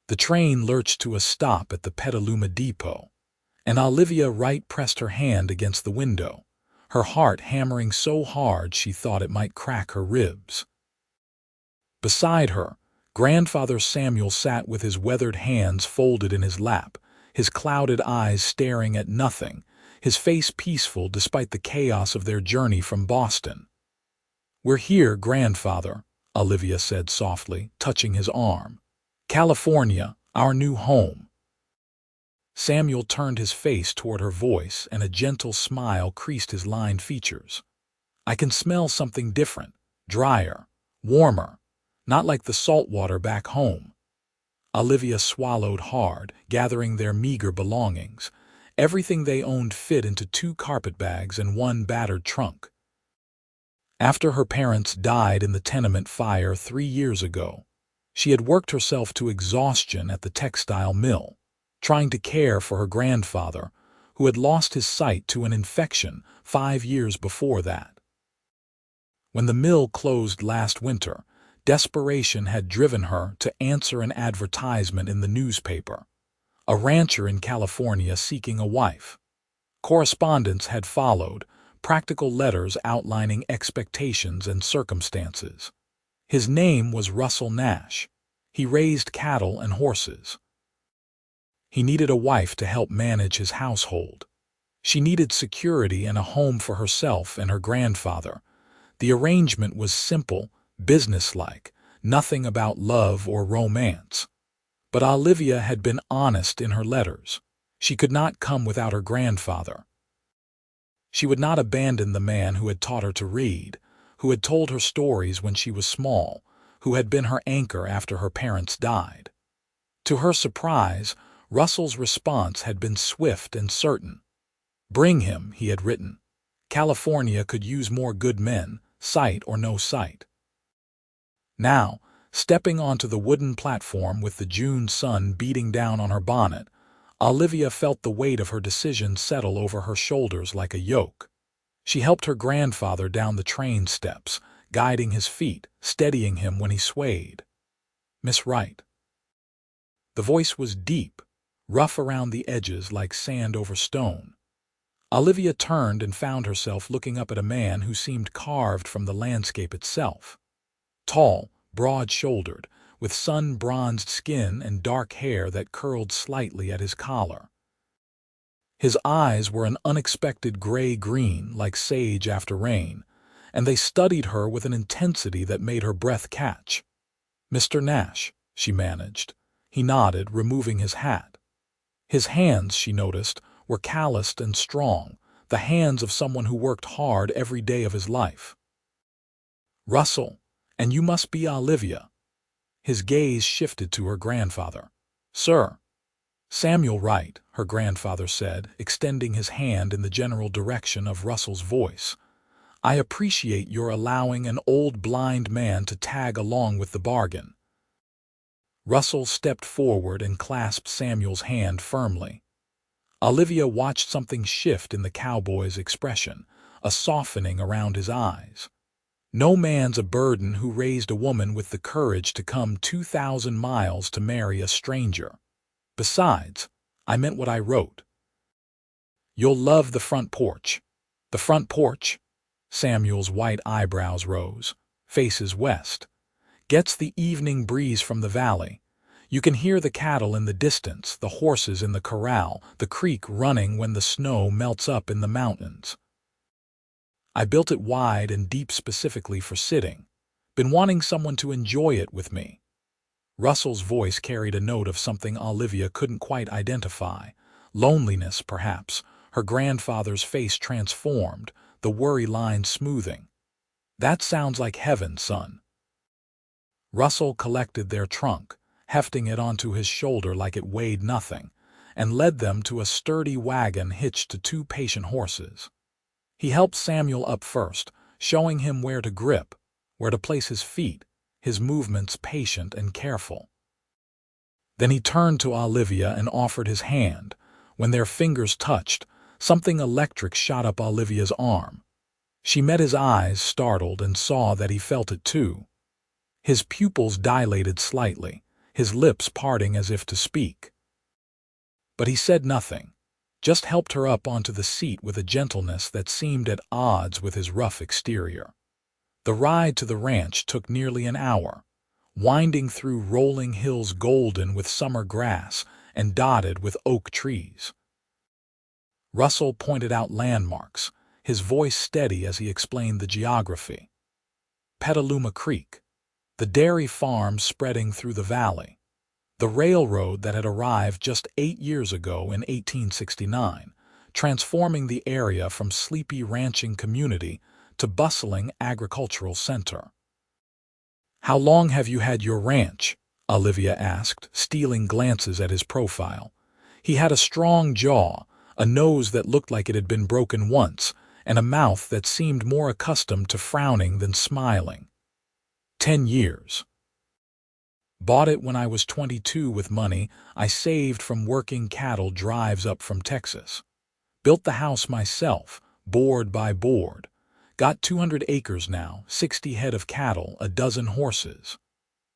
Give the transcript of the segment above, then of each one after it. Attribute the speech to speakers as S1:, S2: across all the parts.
S1: The train lurched to a stop at the Petaluma depot, and Olivia Wright pressed her hand against the window, her heart hammering so hard she thought it might crack her ribs. Beside her, Grandfather Samuel sat with his weathered hands folded in his lap, his clouded eyes staring at nothing, his face peaceful despite the chaos of their journey from Boston. "We're here, Grandfather," Olivia said softly, touching his arm. "California, our new home." Samuel turned his face toward her voice, and a gentle smile creased his lined features. "I can smell something different, drier, warmer, not like the salt water back home." Olivia swallowed hard, gathering their meager belongings. Everything they owned fit into 2 carpetbags and 1 battered trunk. After her parents died in the tenement fire 3 years ago, she had worked herself to exhaustion at the textile mill, trying to care for her grandfather, who had lost his sight to an infection 5 years before that. When the mill closed last winter, desperation had driven her to answer an advertisement in the newspaper. A rancher in California seeking a wife. Correspondence had followed, practical letters outlining expectations and circumstances. His name was Russell Nash. He raised cattle and horses. He needed a wife to help manage his household. She needed security and a home for herself and her grandfather. The arrangement was simple, businesslike, nothing about love or romance. But Olivia had been honest in her letters. She could not come without her grandfather. She would not abandon the man who had taught her to read, who had told her stories when she was small, who had been her anchor after her parents died. To her surprise, Russell's response had been swift and certain. "Bring him," he had written. "California could use more good men, sight or no sight." Now, stepping onto the wooden platform with the June sun beating down on her bonnet, Olivia felt the weight of her decision settle over her shoulders like a yoke. She helped her grandfather down the train steps, guiding his feet, steadying him when he swayed. "Miss Wright." The voice was deep, rough around the edges like sand over stone. Olivia turned and found herself looking up at a man who seemed carved from the landscape itself. Tall, broad-shouldered, with sun-bronzed skin and dark hair that curled slightly at his collar. His eyes were an unexpected gray-green like sage after rain, and they studied her with an intensity that made her breath catch. "Mr. Nash," she managed. He nodded, removing his hat. His hands, she noticed, were calloused and strong, the hands of someone who worked hard every day of his life. "Russell, and you must be Olivia." His gaze shifted to her grandfather. "Sir." "Samuel Wright," her grandfather said, extending his hand in the general direction of Russell's voice. "I appreciate your allowing an old blind man to tag along with the bargain." Russell stepped forward and clasped Samuel's hand firmly. Olivia watched something shift in the cowboy's expression, a softening around his eyes. No man's a burden who raised a woman with the courage to come 2,000 miles to marry a stranger. Besides, I meant what I wrote. "You'll love the front porch." "The front porch?" Samuel's white eyebrows rose, faces west. "Gets the evening breeze from the valley. You can hear the cattle in the distance, the horses in the corral, the creek running when the snow melts up in the mountains. I built it wide and deep specifically for sitting. Been wanting someone to enjoy it with me." Russell's voice carried a note of something Olivia couldn't quite identify. Loneliness, perhaps. Her grandfather's face transformed, the worry lines smoothing. "That sounds like heaven, son." Russell collected their trunk, hefting it onto his shoulder like it weighed nothing, and led them to a sturdy wagon hitched to 2 patient horses. He helped Samuel up first, showing him where to grip, where to place his feet, his movements patient and careful. Then he turned to Olivia and offered his hand. When their fingers touched, something electric shot up Olivia's arm. She met his eyes, startled, and saw that he felt it too. His pupils dilated slightly, his lips parting as if to speak. But he said nothing, just helped her up onto the seat with a gentleness that seemed at odds with his rough exterior. The ride to the ranch took nearly an hour, winding through rolling hills golden with summer grass and dotted with oak trees. Russell pointed out landmarks, his voice steady as he explained the geography. Petaluma Creek, the dairy farm spreading through the valley, the railroad that had arrived just 8 years ago in 1869, transforming the area from sleepy ranching community to bustling agricultural center. "How long have you had your ranch?" Olivia asked, stealing glances at his profile. He had a strong jaw, a nose that looked like it had been broken once, and a mouth that seemed more accustomed to frowning than smiling. 10 years. Bought it when I was 22 with money I saved from working cattle drives up from Texas. Built the house myself, board by board. Got 200 acres now, 60 head of cattle, a dozen horses.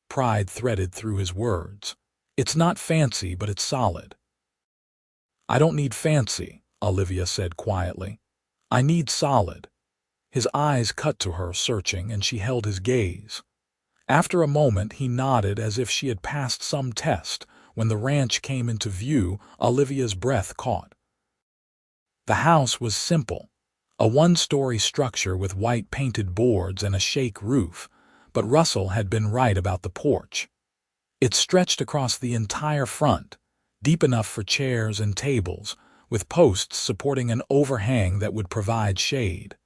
S1: Pride threaded through his words. It's not fancy, but it's solid. I don't need fancy, Olivia said quietly. I need solid. His eyes cut to her, searching, and she held his gaze. After a moment, he nodded as if she had passed some test. When the ranch came into view, Olivia's breath caught. The house was simple, a one-story structure with white painted boards and a shake roof, but Russell had been right about the porch. It stretched across the entire front, deep enough for chairs and tables, with posts supporting an overhang that would provide shade.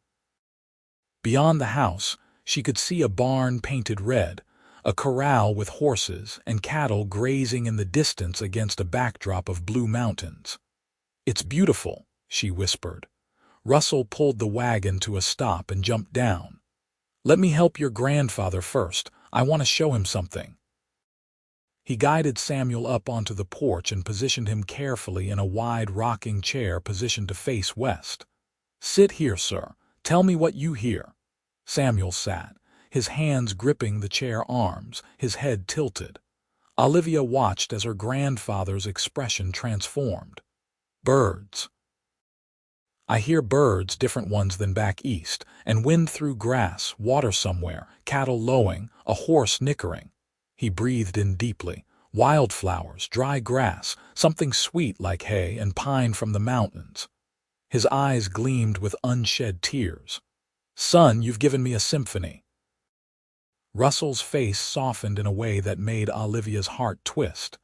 S1: Beyond the house, she could see a barn painted red, a corral with horses and cattle grazing in the distance against a backdrop of blue mountains. "It's beautiful," she whispered. Russell pulled the wagon to a stop and jumped down. "Let me help your grandfather first. I want to show him something." He guided Samuel up onto the porch and positioned him carefully in a wide rocking chair positioned to face west. "Sit here, sir. Tell me what you hear." Samuel sat, his hands gripping the chair arms, his head tilted. Olivia watched as her grandfather's expression transformed. "Birds. I hear birds, different ones than back east, and wind through grass, water somewhere, cattle lowing, a horse nickering." He breathed in deeply. "Wildflowers, dry grass, something sweet like hay and pine from the mountains." His eyes gleamed with unshed tears. "Son, you've given me a symphony." Russell's face softened in a way that made Olivia's heart twist.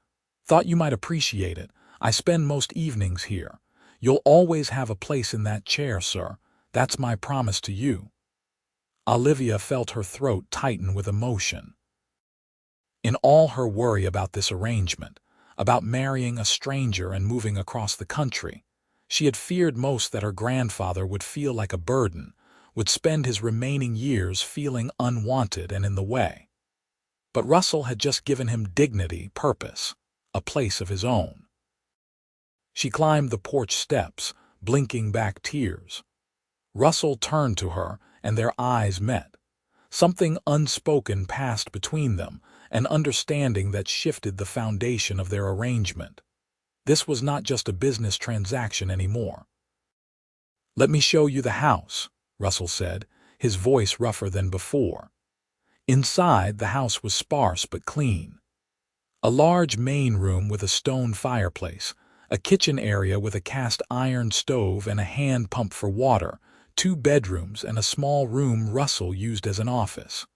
S1: "Thought you might appreciate it. I spend most evenings here. You'll always have a place in that chair, sir. That's my promise to you." Olivia felt her throat tighten with emotion. In all her worry about this arrangement, about marrying a stranger and moving across the country, she had feared most that her grandfather would feel like a burden, would spend his remaining years feeling unwanted and in the way. But Russell had just given him dignity, purpose, a place of his own. She climbed the porch steps, blinking back tears. Russell turned to her, and their eyes met. Something unspoken passed between them, an understanding that shifted the foundation of their arrangement. This was not just a business transaction anymore. "Let me show you the house," Russell said, his voice rougher than before. Inside, the house was sparse but clean. A large main room with a stone fireplace, a kitchen area with a cast iron stove and a hand pump for water, 2 bedrooms and a small room Russell used as an office.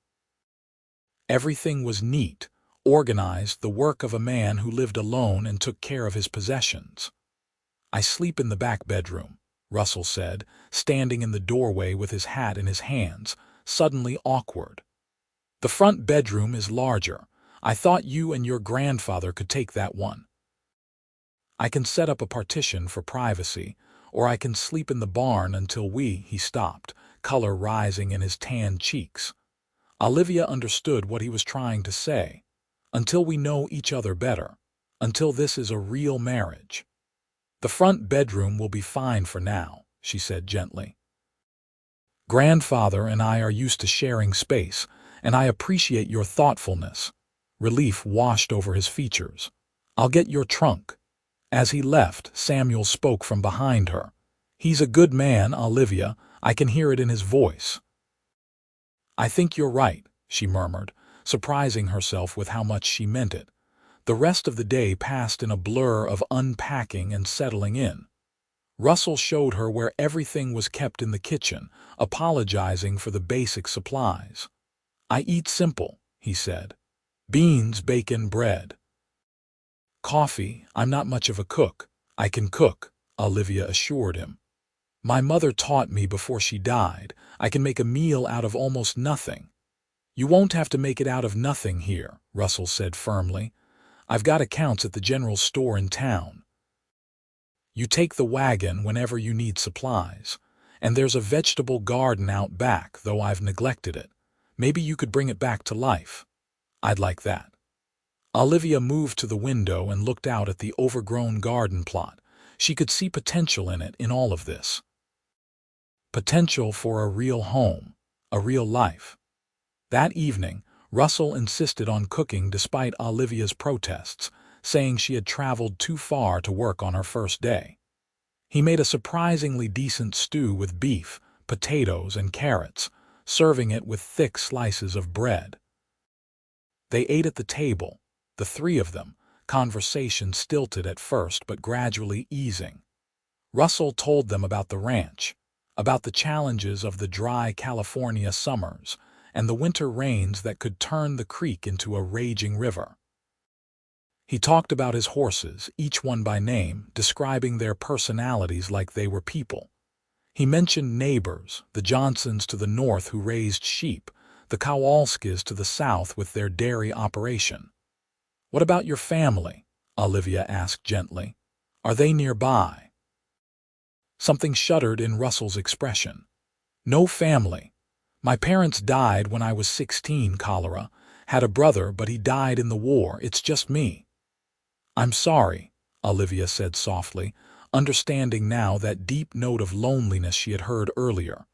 S1: Everything was neat, organized, the work of a man who lived alone and took care of his possessions. "I sleep in the back bedroom," Russell said, standing in the doorway with his hat in his hands, suddenly awkward. "The front bedroom is larger. I thought you and your grandfather could take that one. I can set up a partition for privacy, or I can sleep in the barn until he stopped, color rising in his tanned cheeks. Olivia understood what he was trying to say. Until we know each other better, until this is a real marriage. "The front bedroom will be fine for now," she said gently. "Grandfather and I are used to sharing space, and I appreciate your thoughtfulness." Relief washed over his features. "I'll get your trunk." As he left, Samuel spoke from behind her. "He's a good man, Olivia. I can hear it in his voice." "I think you're right," she murmured, surprising herself with how much she meant it. The rest of the day passed in a blur of unpacking and settling in. Russell showed her where everything was kept in the kitchen, apologizing for the basic supplies. "I eat simple," he said. "Beans, bacon, bread. Coffee. I'm not much of a cook." "I can cook," Olivia assured him. "My mother taught me before she died. I can make a meal out of almost nothing." "You won't have to make it out of nothing here," Russell said firmly. "I've got accounts at the general store in town. You take the wagon whenever you need supplies. And there's a vegetable garden out back, though I've neglected it. Maybe you could bring it back to life." "I'd like that." Olivia moved to the window and looked out at the overgrown garden plot. She could see potential in it, in all of this. Potential for a real home, a real life. That evening, Russell insisted on cooking despite Olivia's protests, saying she had traveled too far to work on her first day. He made a surprisingly decent stew with beef, potatoes, and carrots, serving it with thick slices of bread. They ate at the table, the three of them, conversation stilted at first but gradually easing. Russell told them about the ranch, about the challenges of the dry California summers, and the winter rains that could turn the creek into a raging river. He talked about his horses, each one by name, describing their personalities like they were people. He mentioned neighbors, the Johnsons to the north who raised sheep, the Kowalskis to the south with their dairy operation. "What about your family?" Olivia asked gently. "Are they nearby?" Something shuddered in Russell's expression. "No family. My parents died when I was 16, cholera. Had a brother, but he died in the war. It's just me." "I'm sorry," Olivia said softly, understanding now that deep note of loneliness she had heard earlier.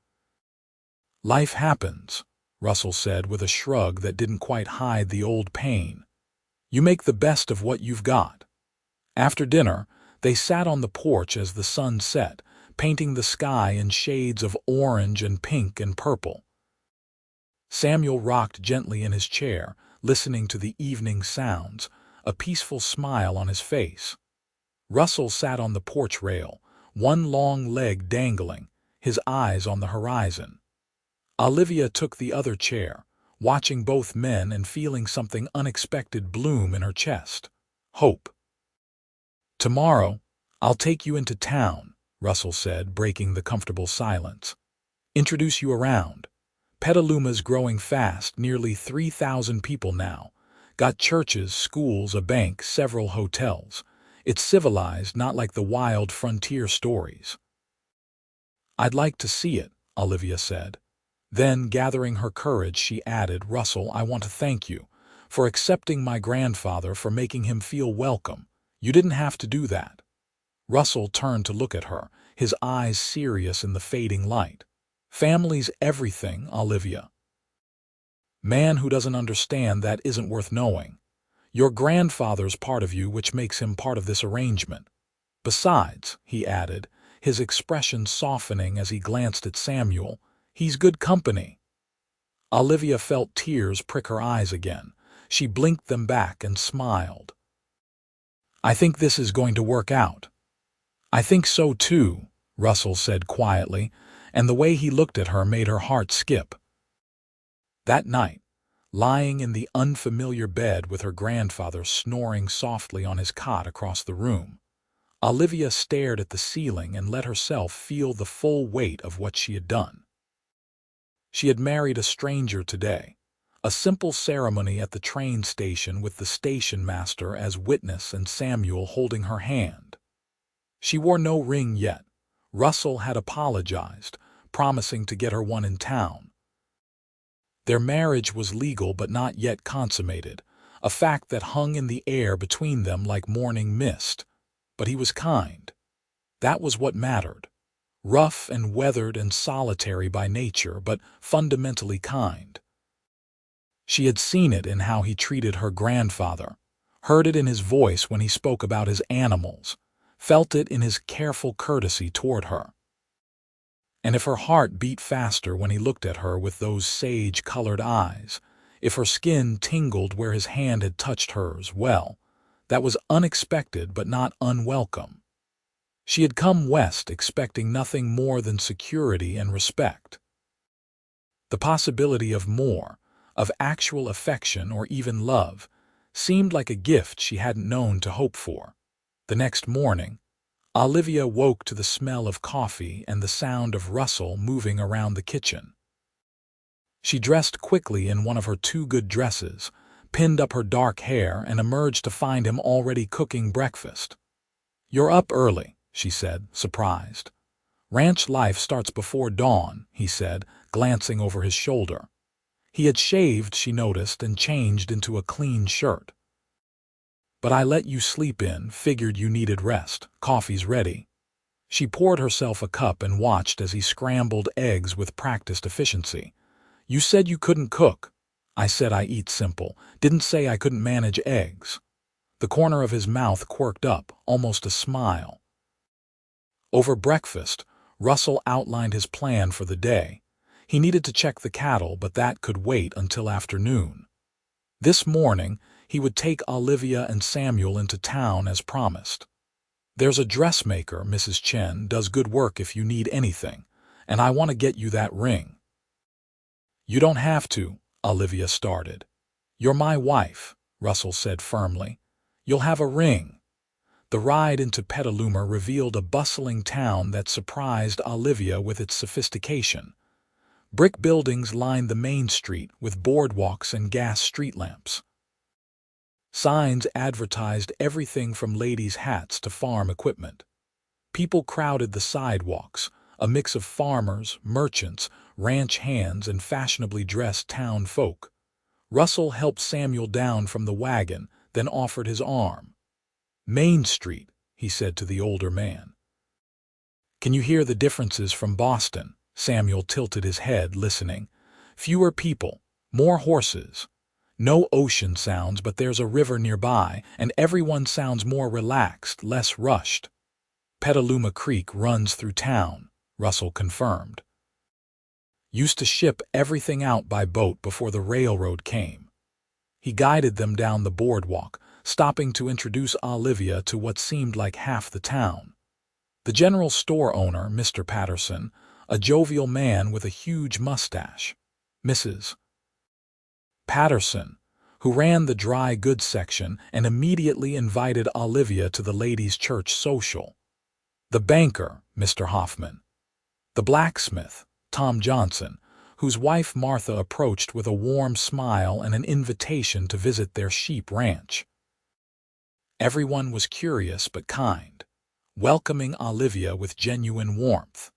S1: "Life happens," Russell said with a shrug that didn't quite hide the old pain. "You make the best of what you've got." After dinner, they sat on the porch as the sun set, painting the sky in shades of orange and pink and purple. Samuel rocked gently in his chair, listening to the evening sounds, a peaceful smile on his face. Russell sat on the porch rail, one long leg dangling, his eyes on the horizon. Olivia took the other chair, watching both men and feeling something unexpected bloom in her chest. Hope. "Tomorrow, I'll take you into town," Russell said, breaking the comfortable silence. "Introduce you around. Petaluma's growing fast, nearly 3,000 people now. Got churches, schools, a bank, several hotels. It's civilized, not like the wild frontier stories." "I'd like to see it," Olivia said. Then, gathering her courage, she added, "Russell, I want to thank you for accepting my grandfather, for making him feel welcome. You didn't have to do that." Russell turned to look at her, his eyes serious in the fading light. "Family's everything, Olivia. Man who doesn't understand that isn't worth knowing. Your grandfather's part of you, which makes him part of this arrangement. Besides," he added, his expression softening as he glanced at Samuel, "he's good company." Olivia felt tears prick her eyes again. She blinked them back and smiled. "I think this is going to work out." "I think so too," Russell said quietly, and the way he looked at her made her heart skip. That night, lying in the unfamiliar bed with her grandfather snoring softly on his cot across the room, Olivia stared at the ceiling and let herself feel the full weight of what she had done. She had married a stranger today, a simple ceremony at the train station with the station master as witness and Samuel holding her hand. She wore no ring yet. Russell had apologized, promising to get her one in town. Their marriage was legal but not yet consummated, a fact that hung in the air between them like morning mist. But he was kind. That was what mattered. Rough and weathered and solitary by nature, but fundamentally kind. She had seen it in how he treated her grandfather, heard it in his voice when he spoke about his animals, felt it in his careful courtesy toward her. And if her heart beat faster when he looked at her with those sage-colored eyes, if her skin tingled where his hand had touched hers, well, that was unexpected but not unwelcome. She had come west expecting nothing more than security and respect. The possibility of more, of actual affection or even love, seemed like a gift she hadn't known to hope for. The next morning, Olivia woke to the smell of coffee and the sound of Russell moving around the kitchen. She dressed quickly in one of her two good dresses, pinned up her dark hair, and emerged to find him already cooking breakfast. "You're up early," she said, surprised. "Ranch life starts before dawn," he said, glancing over his shoulder. He had shaved, she noticed, and changed into a clean shirt. "But I let you sleep in, figured you needed rest. Coffee's ready." She poured herself a cup and watched as he scrambled eggs with practiced efficiency. "You said you couldn't cook." "I said I eat simple. Didn't say I couldn't manage eggs." The corner of his mouth quirked up, almost a smile. Over breakfast, Russell outlined his plan for the day. He needed to check the cattle, but that could wait until afternoon. This morning, he would take Olivia and Samuel into town as promised. "There's a dressmaker, Mrs. Chen, does good work if you need anything, and I want to get you that ring." "You don't have to," Olivia started. "You're my wife," Russell said firmly. "You'll have a ring." The ride into Petaluma revealed a bustling town that surprised Olivia with its sophistication. Brick buildings lined the main street with boardwalks and gas street lamps. Signs advertised everything from ladies' hats to farm equipment. People crowded the sidewalks, a mix of farmers, merchants, ranch hands, and fashionably dressed town folk. Russell helped Samuel down from the wagon, then offered his arm. "Main Street," he said to the older man. "Can you hear the differences from Boston?" Samuel tilted his head, listening. "Fewer people, more horses. No ocean sounds, but there's a river nearby, and everyone sounds more relaxed, less rushed." "Petaluma Creek runs through town," Russell confirmed. "Used to ship everything out by boat before the railroad came." He guided them down the boardwalk, stopping to introduce Olivia to what seemed like half the town. The general store owner, Mr. Patterson, a jovial man with a huge mustache. Mrs. Patterson, who ran the dry goods section and immediately invited Olivia to the ladies' church social. The banker, Mr. Hoffman. The blacksmith, Tom Johnson, whose wife Martha approached with a warm smile and an invitation to visit their sheep ranch. Everyone was curious but kind, welcoming Olivia with genuine warmth.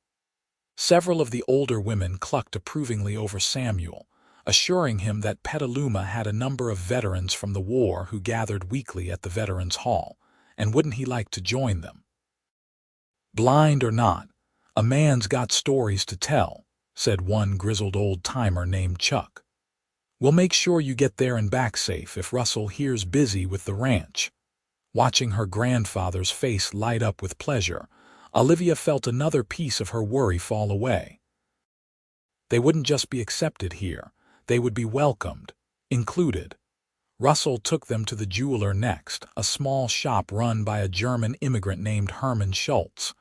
S1: Several of the older women clucked approvingly over Samuel, assuring him that Petaluma had a number of veterans from the war who gathered weekly at the Veterans Hall, and wouldn't he like to join them? "Blind or not, a man's got stories to tell," said one grizzled old-timer named Chuck. "We'll make sure you get there and back safe if Russell here's busy with the ranch." Watching her grandfather's face light up with pleasure, Olivia felt another piece of her worry fall away. They wouldn't just be accepted here, they would be welcomed, included. Russell took them to the jeweler next, a small shop run by a German immigrant named Hermann Schultz.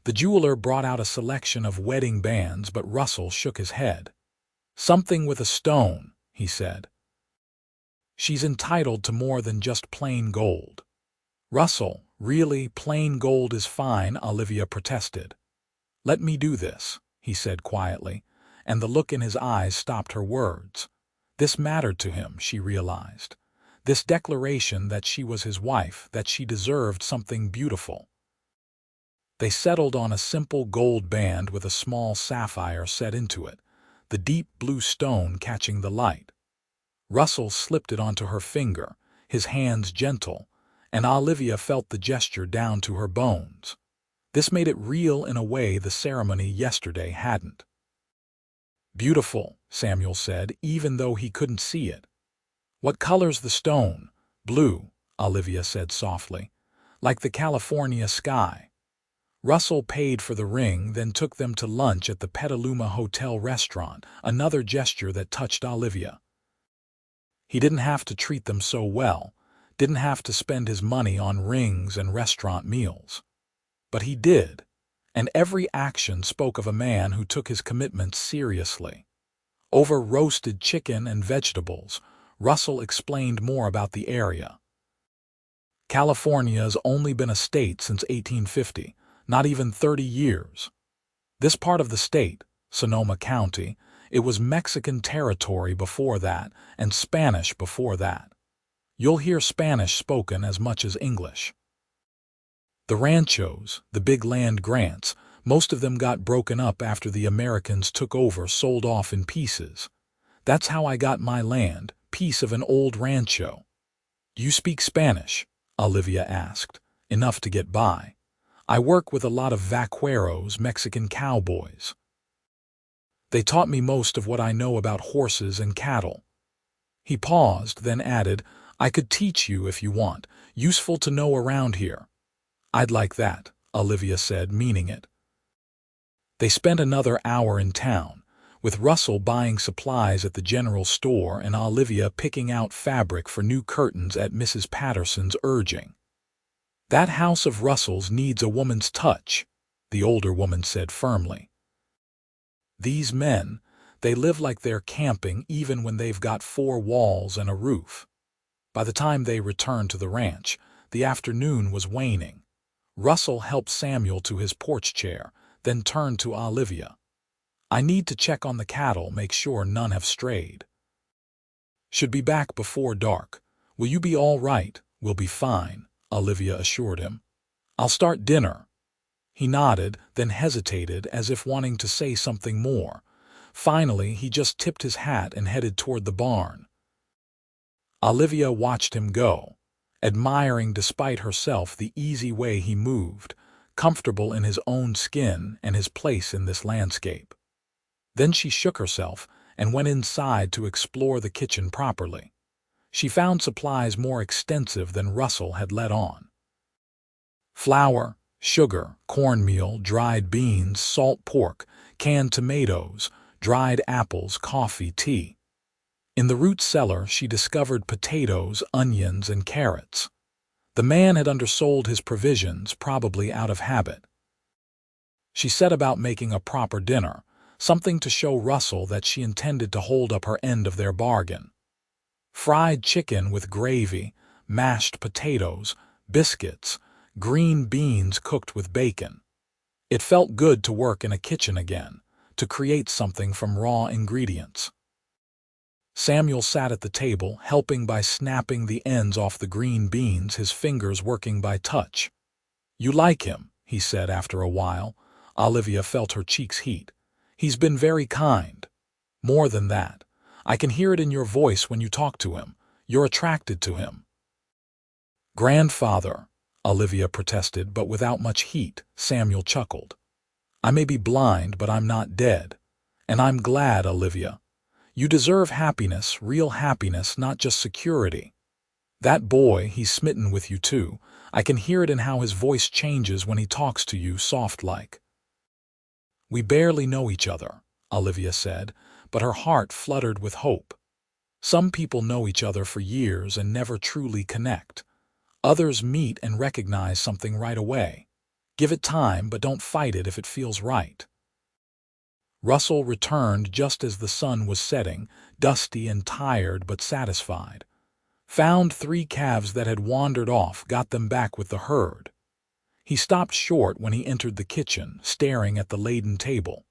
S1: The jeweler brought out a selection of wedding bands, but Russell shook his head. "Something with a stone," he said. "She's entitled to more than just plain gold." "Russell, really, plain gold is fine," Olivia protested. "Let me do this," he said quietly, and the look in his eyes stopped her words. This mattered to him, she realized. This declaration that she was his wife, that she deserved something beautiful. They settled on a simple gold band with a small sapphire set into it, the deep blue stone catching the light. Russell slipped it onto her finger, his hands gentle, and Olivia felt the gesture down to her bones. This made it real in a way the ceremony yesterday hadn't. Beautiful, Samuel said, even though he couldn't see it. What color's the stone? Blue, Olivia said softly, like the California sky. Russell paid for the ring, then took them to lunch at the Petaluma Hotel restaurant, another gesture that touched Olivia. He didn't have to treat them so well, didn't have to spend his money on rings and restaurant meals. But he did, and every action spoke of a man who took his commitments seriously. Over roasted chicken and vegetables, Russell explained more about the area. California's only been a state since 1850, not even 30 years. This part of the state, Sonoma County, it was Mexican territory before that and Spanish before that. You'll hear Spanish spoken as much as English. The ranchos, the big land grants, most of them got broken up after the Americans took over, sold off in pieces. That's how I got my land, piece of an old rancho. Do you speak Spanish? Olivia asked. Enough to get by. I work with a lot of vaqueros, Mexican cowboys. They taught me most of what I know about horses and cattle. He paused, then added, I could teach you if you want. Useful to know around here. I'd like that, Olivia said, meaning it. They spent another hour in town, with Russell buying supplies at the general store and Olivia picking out fabric for new curtains at Mrs. Patterson's urging. That house of Russell's needs a woman's touch, the older woman said firmly. These men, they live like they're camping even when they've got 4 walls and a roof. By the time they returned to the ranch, the afternoon was waning. Russell helped Samuel to his porch chair, then turned to Olivia. I need to check on the cattle, make sure none have strayed. Should be back before dark. Will you be all right? We'll be fine, Olivia assured him. I'll start dinner. He nodded, then hesitated as if wanting to say something more. Finally, he just tipped his hat and headed toward the barn. Olivia watched him go, admiring despite herself the easy way he moved, comfortable in his own skin and his place in this landscape. Then she shook herself and went inside to explore the kitchen properly. She found supplies more extensive than Russell had let on. Flour, sugar, cornmeal, dried beans, salt pork, canned tomatoes, dried apples, coffee, tea. In the root cellar she discovered potatoes, onions, and carrots. The man had undersold his provisions, probably out of habit. She set about making a proper dinner, something to show Russell that she intended to hold up her end of their bargain. Fried chicken with gravy, mashed potatoes, biscuits, green beans cooked with bacon. It felt good to work in a kitchen again, to create something from raw ingredients. Samuel sat at the table, helping by snapping the ends off the green beans, his fingers working by touch. You like him, he said after a while. Olivia felt her cheeks heat. He's been very kind. More than that. I can hear it in your voice when you talk to him. You're attracted to him. Grandfather, Olivia protested, but without much heat. Samuel chuckled. I may be blind, but I'm not dead. And I'm glad, Olivia. You deserve happiness, real happiness, not just security. That boy, he's smitten with you too. I can hear it in how his voice changes when he talks to you, soft-like. We barely know each other, Olivia said, but her heart fluttered with hope. Some people know each other for years and never truly connect. Others meet and recognize something right away. Give it time, but don't fight it if it feels right. Russell returned just as the sun was setting, dusty and tired but satisfied. Found 3 calves that had wandered off, got them back with the herd. He stopped short when he entered the kitchen, staring at the laden table.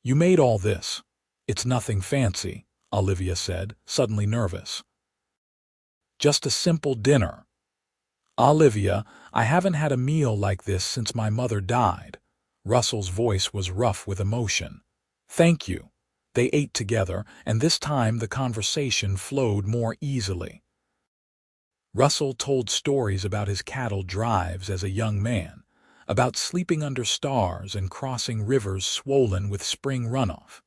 S1: You made all this. It's nothing fancy, Olivia said, suddenly nervous. Just a simple dinner. Olivia, I haven't had a meal like this since my mother died. Russell's voice was rough with emotion. Thank you. They ate together, and this time the conversation flowed more easily. Russell told stories about his cattle drives as a young man, about sleeping under stars and crossing rivers swollen with spring runoff.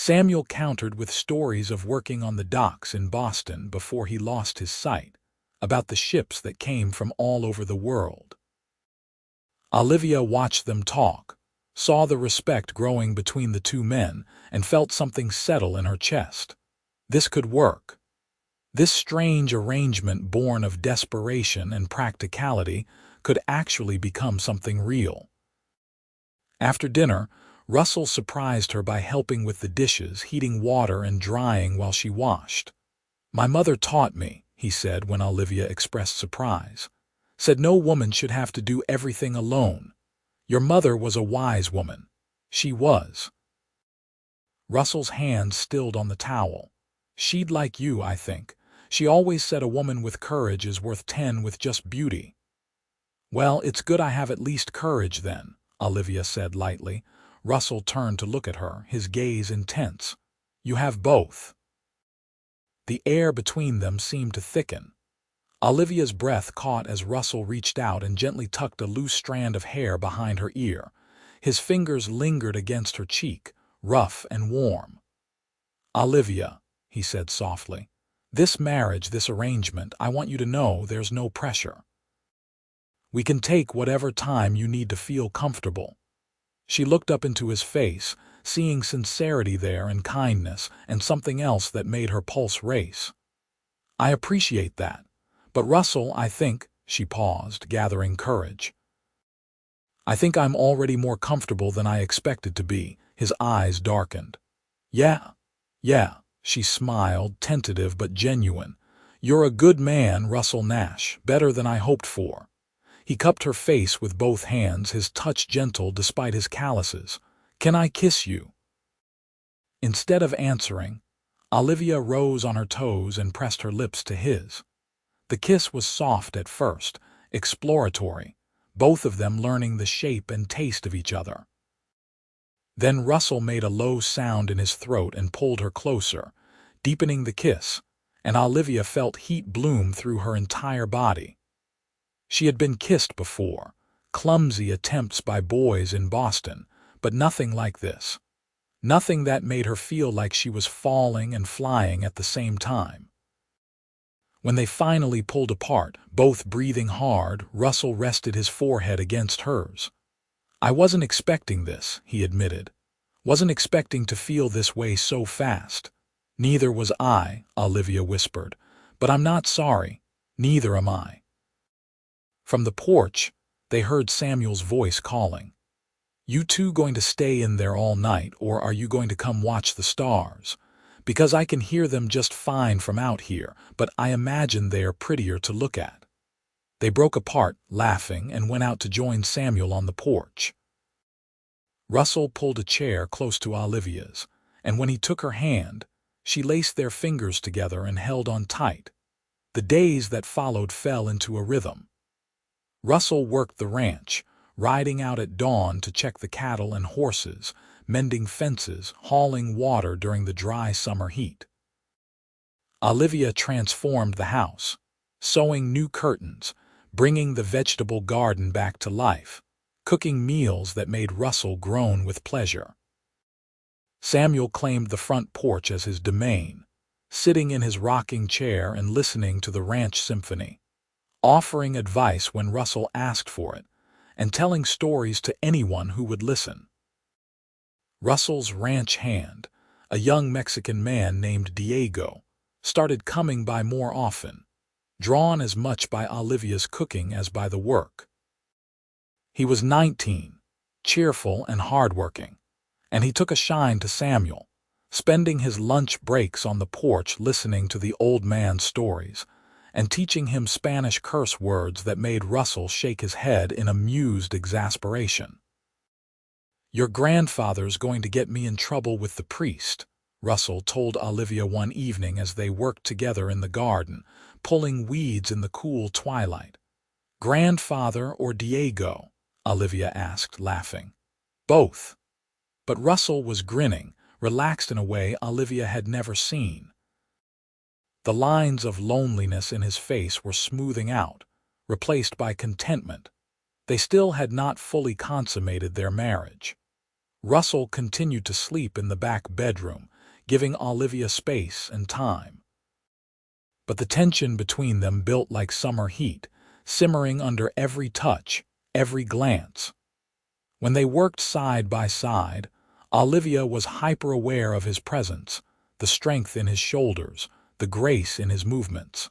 S1: Samuel countered with stories of working on the docks in Boston before he lost his sight, about the ships that came from all over the world. Olivia watched them talk, saw the respect growing between the two men, and felt something settle in her chest. This could work. This strange arrangement born of desperation and practicality could actually become something real. After dinner, Russell surprised her by helping with the dishes, heating water and drying while she washed. "My mother taught me," he said when Olivia expressed surprise. "Said no woman should have to do everything alone. Your mother was a wise woman. She was." Russell's hand stilled on the towel. "She'd like you, I think. She always said a woman with courage is worth 10 with just beauty." "Well, it's good I have at least courage then," Olivia said lightly. Russell turned to look at her, his gaze intense. "You have both." The air between them seemed to thicken. Olivia's breath caught as Russell reached out and gently tucked a loose strand of hair behind her ear. His fingers lingered against her cheek, rough and warm. "Olivia," he said softly, "this marriage, this arrangement, I want you to know there's no pressure. We can take whatever time you need to feel comfortable." She looked up into his face, seeing sincerity there and kindness and something else that made her pulse race. "I appreciate that. But Russell, I think," she paused, gathering courage. "I think I'm already more comfortable than I expected to be." His eyes darkened. Yeah, she smiled, tentative but genuine. "You're a good man, Russell Nash, better than I hoped for." He cupped her face with both hands, his touch gentle despite his calluses. "Can I kiss you?" Instead of answering, Olivia rose on her toes and pressed her lips to his. The kiss was soft at first, exploratory, both of them learning the shape and taste of each other. Then Russell made a low sound in his throat and pulled her closer, deepening the kiss, and Olivia felt heat bloom through her entire body. She had been kissed before, clumsy attempts by boys in Boston, but nothing like this. Nothing that made her feel like she was falling and flying at the same time. When they finally pulled apart, both breathing hard, Russell rested his forehead against hers. "I wasn't expecting this," he admitted. "Wasn't expecting to feel this way so fast." "Neither was I," Olivia whispered. "But I'm not sorry. Neither am I." From the porch, they heard Samuel's voice calling. "You two going to stay in there all night, or are you going to come watch the stars? Because I can hear them just fine from out here, but I imagine they are prettier to look at." They broke apart, laughing, and went out to join Samuel on the porch. Russell pulled a chair close to Olivia's, and when he took her hand, she laced their fingers together and held on tight. The days that followed fell into a rhythm. Russell worked the ranch, riding out at dawn to check the cattle and horses, mending fences, hauling water during the dry summer heat. Olivia transformed the house, sewing new curtains, bringing the vegetable garden back to life, cooking meals that made Russell groan with pleasure. Samuel claimed the front porch as his domain, sitting in his rocking chair and listening to the ranch symphony, offering advice when Russell asked for it, and telling stories to anyone who would listen. Russell's ranch hand, a young Mexican man named Diego, started coming by more often, drawn as much by Olivia's cooking as by the work. He was 19, cheerful and hardworking, and he took a shine to Samuel, spending his lunch breaks on the porch listening to the old man's stories, and teaching him Spanish curse words that made Russell shake his head in amused exasperation. "Your grandfather's going to get me in trouble with the priest," Russell told Olivia one evening as they worked together in the garden, pulling weeds in the cool twilight. "Grandfather or Diego?" Olivia asked, laughing. "Both." But Russell was grinning, relaxed in a way Olivia had never seen. The lines of loneliness in his face were smoothing out, replaced by contentment. They still had not fully consummated their marriage. Russell continued to sleep in the back bedroom, giving Olivia space and time. But the tension between them built like summer heat, simmering under every touch, every glance. When they worked side by side, Olivia was hyper-aware of his presence, the strength in his shoulders, the grace in his movements.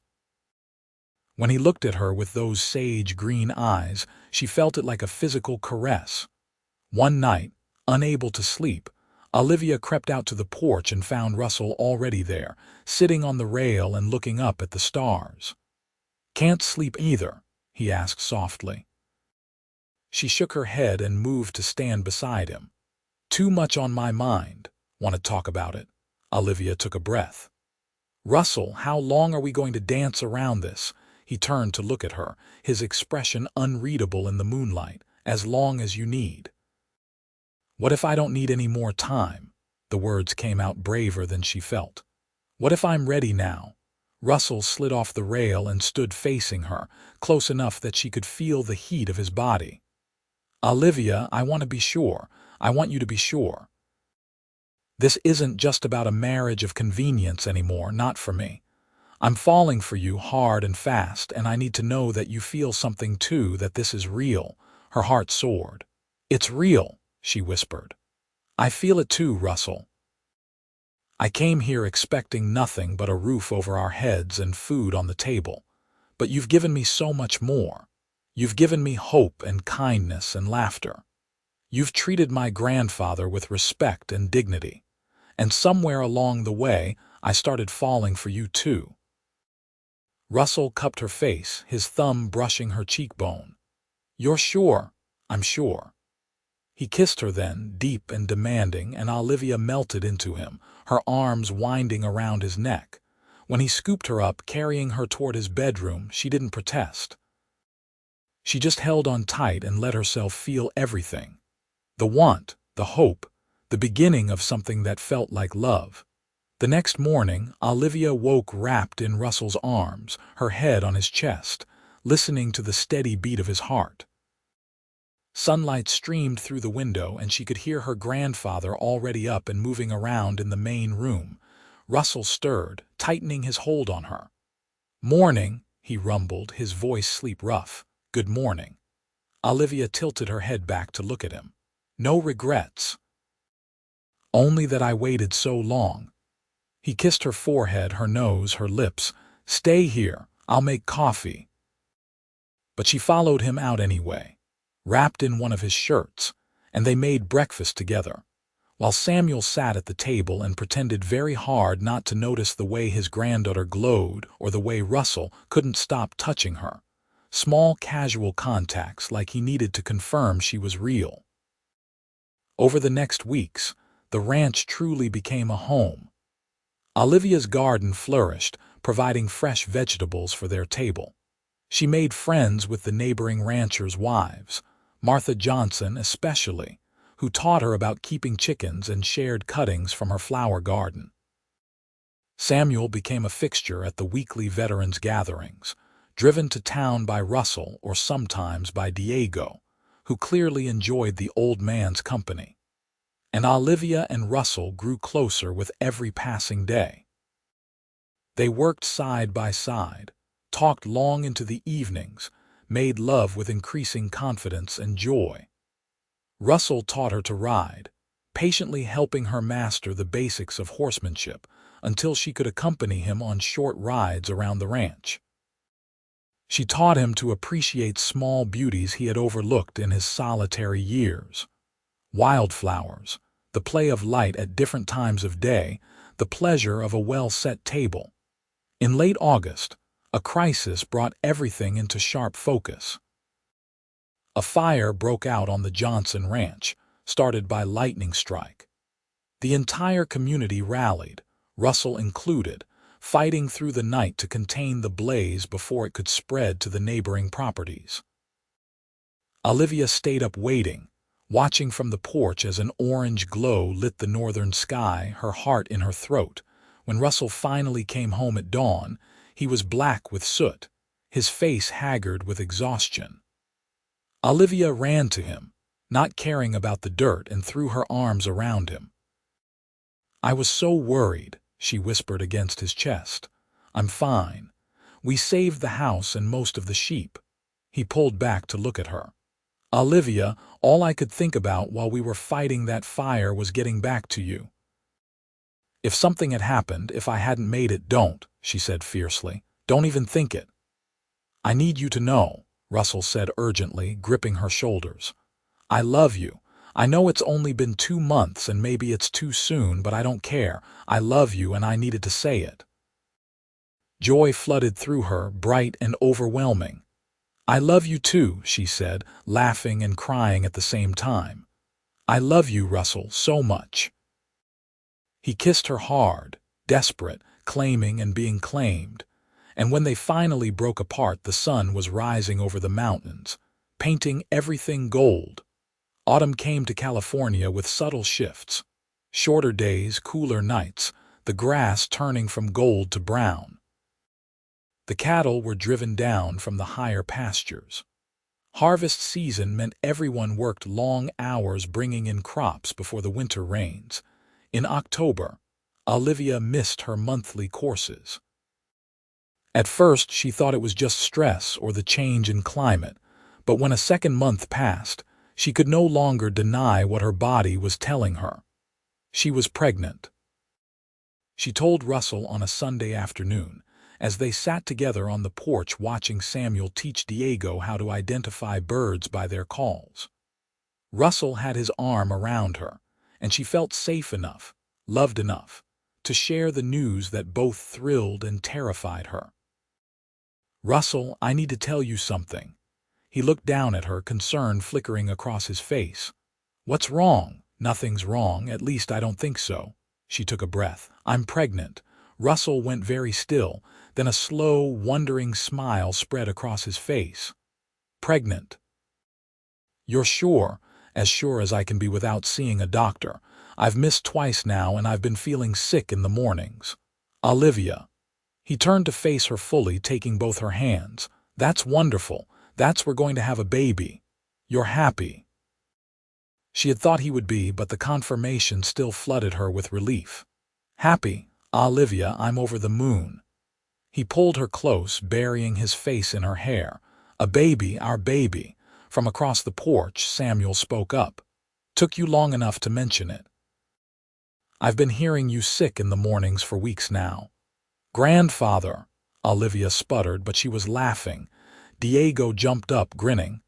S1: When he looked at her with those sage green eyes, she felt it like a physical caress. One night, unable to sleep, Olivia crept out to the porch and found Russell already there, sitting on the rail and looking up at the stars. "Can't sleep either?" he asked softly. She shook her head and moved to stand beside him. "Too much on my mind. Want to talk about it?" Olivia took a breath. "Russell, how long are we going to dance around this?" He turned to look at her, his expression unreadable in the moonlight. "As long as you need." "What if I don't need any more time?" The words came out braver than she felt. "What if I'm ready now?" Russell slid off the rail and stood facing her, close enough that she could feel the heat of his body. "Olivia, I want to be sure. I want you to be sure. This isn't just about a marriage of convenience anymore, not for me. I'm falling for you hard and fast, and I need to know that you feel something too, that this is real." Her heart soared. "It's real," she whispered. "I feel it too, Russell. I came here expecting nothing but a roof over our heads and food on the table. But you've given me so much more. You've given me hope and kindness and laughter. You've treated my grandfather with respect and dignity. And somewhere along the way, I started falling for you too." Russell cupped her face, his thumb brushing her cheekbone. "You're sure?" "I'm sure." He kissed her then, deep and demanding, and Olivia melted into him, her arms winding around his neck. When he scooped her up, carrying her toward his bedroom, she didn't protest. She just held on tight and let herself feel everything. The want, the hope, the beginning of something that felt like love. The next morning, Olivia woke wrapped in Russell's arms, her head on his chest, listening to the steady beat of his heart. Sunlight streamed through the window, and she could hear her grandfather already up and moving around in the main room. Russell stirred, tightening his hold on her. "Morning," he rumbled, his voice sleep-rough. "Good morning." Olivia tilted her head back to look at him. "No regrets?" "Only that I waited so long." He kissed her forehead, her nose, her lips. "Stay here. I'll make coffee." But she followed him out anyway, wrapped in one of his shirts, and they made breakfast together, while Samuel sat at the table and pretended very hard not to notice the way his granddaughter glowed or the way Russell couldn't stop touching her. Small casual contacts, like he needed to confirm she was real. Over the next weeks, the ranch truly became a home. Olivia's garden flourished, providing fresh vegetables for their table. She made friends with the neighboring ranchers' wives, Martha Johnson especially, who taught her about keeping chickens and shared cuttings from her flower garden. Samuel became a fixture at the weekly veterans' gatherings, driven to town by Russell or sometimes by Diego, who clearly enjoyed the old man's company. And Olivia and Russell grew closer with every passing day. They worked side by side, talked long into the evenings, made love with increasing confidence and joy. Russell taught her to ride, patiently helping her master the basics of horsemanship until she could accompany him on short rides around the ranch. She taught him to appreciate small beauties he had overlooked in his solitary years. Wildflowers, the play of light at different times of day, the pleasure of a well-set table. In late August, a crisis brought everything into sharp focus. A fire broke out on the Johnson Ranch, started by lightning strike. The entire community rallied, Russell included, fighting through the night to contain the blaze before it could spread to the neighboring properties. Olivia stayed up waiting, watching from the porch as an orange glow lit the northern sky, her heart in her throat. When Russell finally came home at dawn, he was black with soot, his face haggard with exhaustion. Olivia ran to him, not caring about the dirt, and threw her arms around him. I was so worried, she whispered against his chest. I'm fine. We saved the house and most of the sheep. He pulled back to look at her. Olivia, all I could think about while we were fighting that fire was getting back to you. If something had happened, if I hadn't made it, don't, she said fiercely. Don't even think it. I need you to know, Russell said urgently, gripping her shoulders. I love you. I know it's only been 2 months and maybe it's too soon, but I don't care. I love you and I needed to say it. Joy flooded through her, bright and overwhelming. I love you too, she said, laughing and crying at the same time. I love you, Russell, so much. He kissed her hard, desperate, claiming and being claimed. And when they finally broke apart, the sun was rising over the mountains, painting everything gold. Autumn came to California with subtle shifts. Shorter days, cooler nights, the grass turning from gold to brown. The cattle were driven down from the higher pastures. Harvest season meant everyone worked long hours bringing in crops before the winter rains. In October, Olivia missed her monthly courses. At first, she thought it was just stress or the change in climate, but when a second month passed, she could no longer deny what her body was telling her. She was pregnant. She told Russell on a Sunday afternoon, as they sat together on the porch watching Samuel teach Diego how to identify birds by their calls. Russell had his arm around her, and she felt safe enough, loved enough, to share the news that both thrilled and terrified her. Russell, I need to tell you something. He looked down at her, concern flickering across his face. What's wrong? Nothing's wrong, at least I don't think so. She took a breath. I'm pregnant. Russell went very still, then a slow, wondering smile spread across his face. Pregnant. You're sure? As sure as I can be without seeing a doctor. I've missed twice now and I've been feeling sick in the mornings. Olivia. He turned to face her fully, taking both her hands. That's wonderful. We're going to have a baby. You're happy. She had thought he would be, but the confirmation still flooded her with relief. Happy? Olivia, I'm over the moon. He pulled her close, burying his face in her hair. A baby, our baby. From across the porch, Samuel spoke up. Took you long enough to mention it. I've been hearing you sick in the mornings for weeks now. Grandfather, Olivia sputtered, but she was laughing. Diego jumped up, grinning.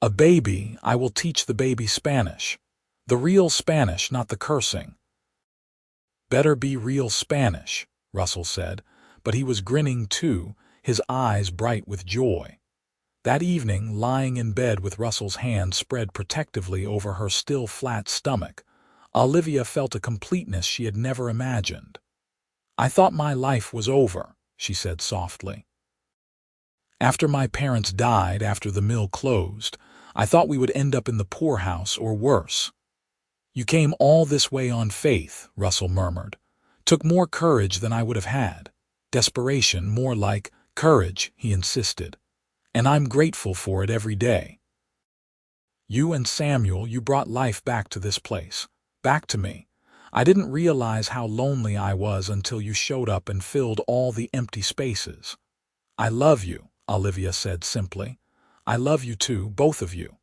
S1: A baby, I will teach the baby Spanish. The real Spanish, not the cursing. Better be real Spanish, Russell said, but he was grinning too, his eyes bright with joy. That evening, lying in bed with Russell's hand spread protectively over her still flat stomach, Olivia felt a completeness she had never imagined. I thought my life was over, she said softly. After my parents died, after the mill closed, I thought we would end up in the poorhouse or worse. You came all this way on faith, Russell murmured. Took more courage than I would have had. Desperation, more like courage, he insisted. And I'm grateful for it every day. You and Samuel, you brought life back to this place. Back to me. I didn't realize how lonely I was until you showed up and filled all the empty spaces. I love you, Olivia said simply. I love you too, both of you.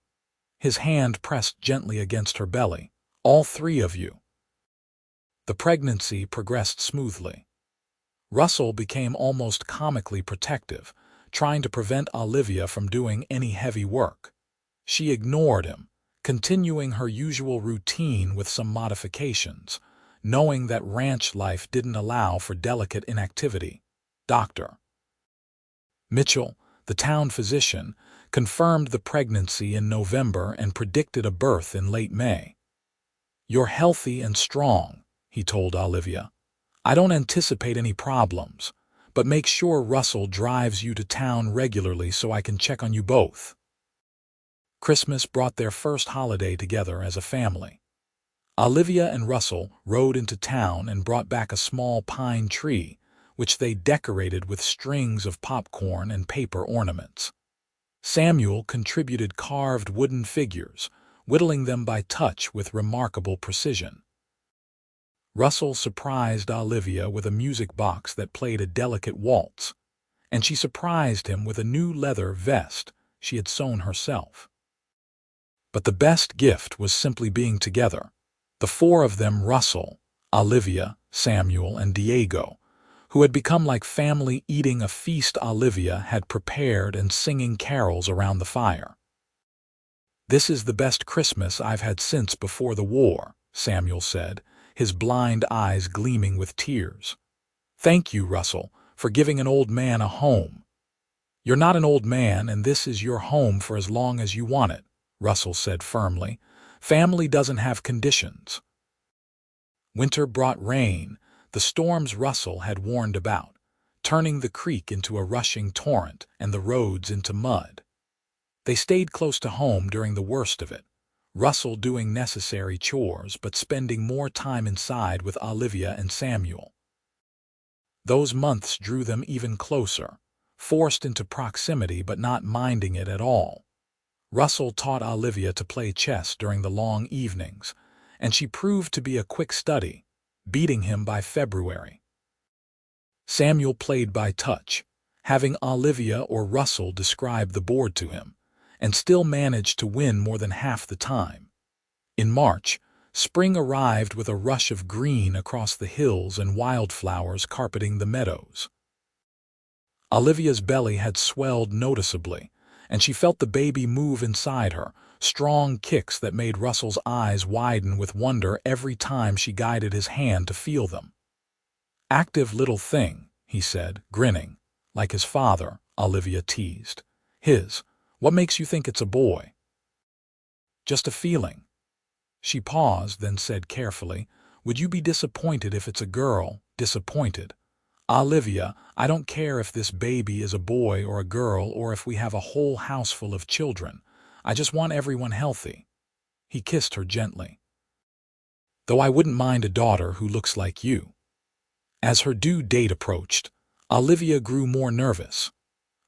S1: His hand pressed gently against her belly. All three of you. The pregnancy progressed smoothly. Russell became almost comically protective, trying to prevent Olivia from doing any heavy work. She ignored him, continuing her usual routine with some modifications, knowing that ranch life didn't allow for delicate inactivity. Dr. Mitchell, the town physician, confirmed the pregnancy in November and predicted a birth in late May. You're healthy and strong, he told Olivia. I don't anticipate any problems, but make sure Russell drives you to town regularly so I can check on you both. Christmas brought their first holiday together as a family. Olivia and Russell rode into town and brought back a small pine tree, which they decorated with strings of popcorn and paper ornaments. Samuel contributed carved wooden figures, whittling them by touch with remarkable precision. Russell surprised Olivia with a music box that played a delicate waltz, and she surprised him with a new leather vest she had sewn herself. But the best gift was simply being together. The four of them, Russell, Olivia, Samuel, and Diego, who had become like family, eating a feast Olivia had prepared and singing carols around the fire. "This is the best Christmas I've had since before the war," Samuel said, his blind eyes gleaming with tears. "Thank you, Russell, for giving an old man a home." "You're not an old man, and this is your home for as long as you want it," Russell said firmly. "Family doesn't have conditions." Winter brought rain, the storms Russell had warned about, turning the creek into a rushing torrent and the roads into mud. They stayed close to home during the worst of it, Russell doing necessary chores but spending more time inside with Olivia and Samuel. Those months drew them even closer, forced into proximity but not minding it at all. Russell taught Olivia to play chess during the long evenings, and she proved to be a quick study, beating him by February. Samuel played by touch, having Olivia or Russell describe the board to him, and still managed to win more than half the time. In March, spring arrived with a rush of green across the hills and wildflowers carpeting the meadows. Olivia's belly had swelled noticeably, and she felt the baby move inside her, strong kicks that made Russell's eyes widen with wonder every time she guided his hand to feel them. "Active little thing," he said, grinning. "Like his father," Olivia teased. "His. What makes you think it's a boy?" "Just a feeling." She paused, then said carefully, "Would you be disappointed if it's a girl?" "Disappointed? Olivia, I don't care if this baby is a boy or a girl or if we have a whole house full of children. I just want everyone healthy." He kissed her gently. "Though I wouldn't mind a daughter who looks like you." As her due date approached, Olivia grew more nervous.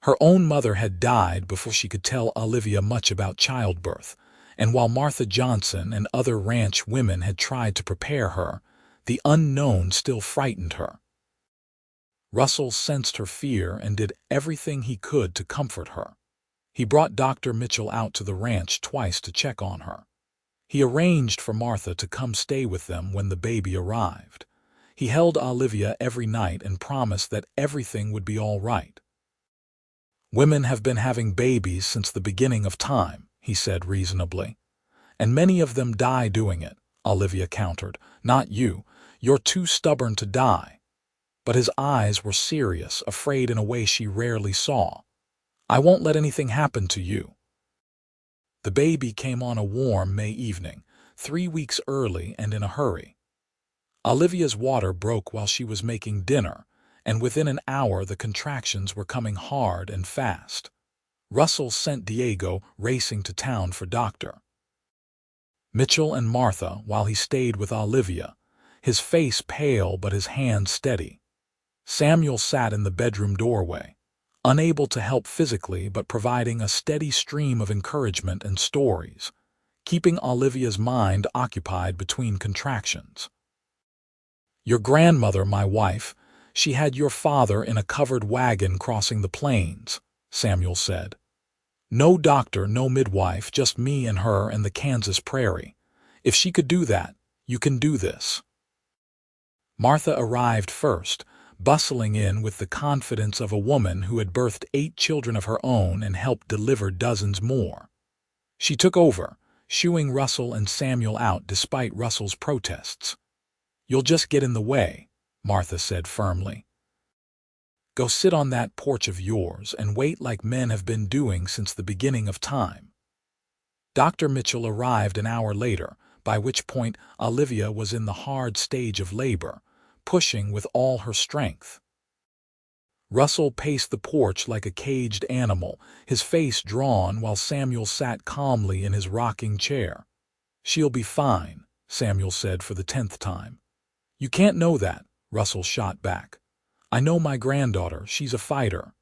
S1: Her own mother had died before she could tell Olivia much about childbirth, and while Martha Johnson and other ranch women had tried to prepare her, the unknown still frightened her. Russell sensed her fear and did everything he could to comfort her. He brought Dr. Mitchell out to the ranch twice to check on her. He arranged for Martha to come stay with them when the baby arrived. He held Olivia every night and promised that everything would be all right. "Women have been having babies since the beginning of time," he said reasonably. "And many of them die doing it," Olivia countered. "Not you. You're too stubborn to die." But his eyes were serious, afraid in a way she rarely saw. "I won't let anything happen to you." The baby came on a warm May evening, 3 weeks early and in a hurry. Olivia's water broke while she was making dinner, and within an hour the contractions were coming hard and fast. Russell sent Diego racing to town for Dr. Mitchell and Martha while he stayed with Olivia, his face pale but his hands steady. Samuel sat in the bedroom doorway, unable to help physically but providing a steady stream of encouragement and stories, keeping Olivia's mind occupied between contractions. "Your grandmother, my wife, she had your father in a covered wagon crossing the plains," Samuel said. "No doctor, no midwife, just me and her and the Kansas prairie. If she could do that, you can do this." Martha arrived first, bustling in with the confidence of a woman who had birthed 8 children of her own and helped deliver dozens more. She took over, shooing Russell and Samuel out despite Russell's protests. "You'll just get in the way," Martha said firmly. "Go sit on that porch of yours and wait like men have been doing since the beginning of time." Dr. Mitchell arrived an hour later, by which point Olivia was in the hard stage of labor, pushing with all her strength. Russell paced the porch like a caged animal, his face drawn while Samuel sat calmly in his rocking chair. "She'll be fine," Samuel said for the 10th time. "You can't know that," Russell shot back. "I know my granddaughter, she's a fighter."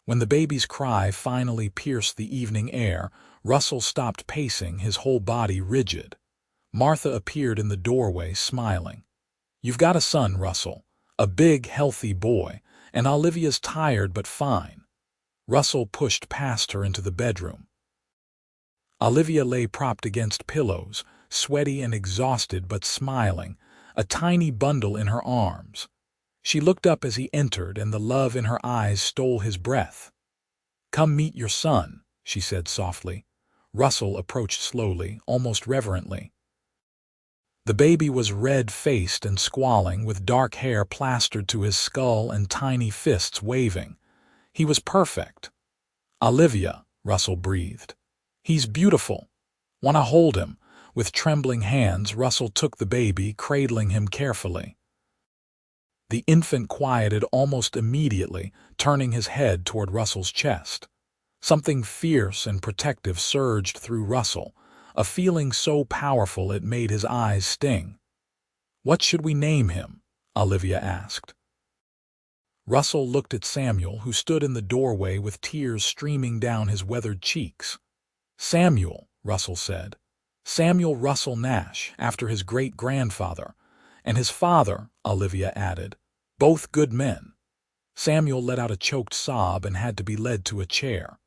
S1: When the baby's cry finally pierced the evening air, Russell stopped pacing, his whole body rigid. Martha appeared in the doorway, smiling. "You've got a son, Russell. A big, healthy boy, and Olivia's tired but fine." Russell pushed past her into the bedroom. Olivia lay propped against pillows, sweaty and exhausted but smiling, a tiny bundle in her arms. She looked up as he entered, and the love in her eyes stole his breath. "Come meet your son," she said softly. Russell approached slowly, almost reverently. The baby was red-faced and squalling, with dark hair plastered to his skull and tiny fists waving. He was perfect. "Olivia," Russell breathed. "He's beautiful. Want to hold him?" With trembling hands, Russell took the baby, cradling him carefully. The infant quieted almost immediately, turning his head toward Russell's chest. Something fierce and protective surged through Russell, a feeling so powerful it made his eyes sting. "What should we name him?" Olivia asked. Russell looked at Samuel, who stood in the doorway with tears streaming down his weathered cheeks. "Samuel," Russell said. "Samuel Russell Nash, after his great-grandfather. And his father," Olivia added. "Both good men." Samuel let out a choked sob and had to be led to a chair.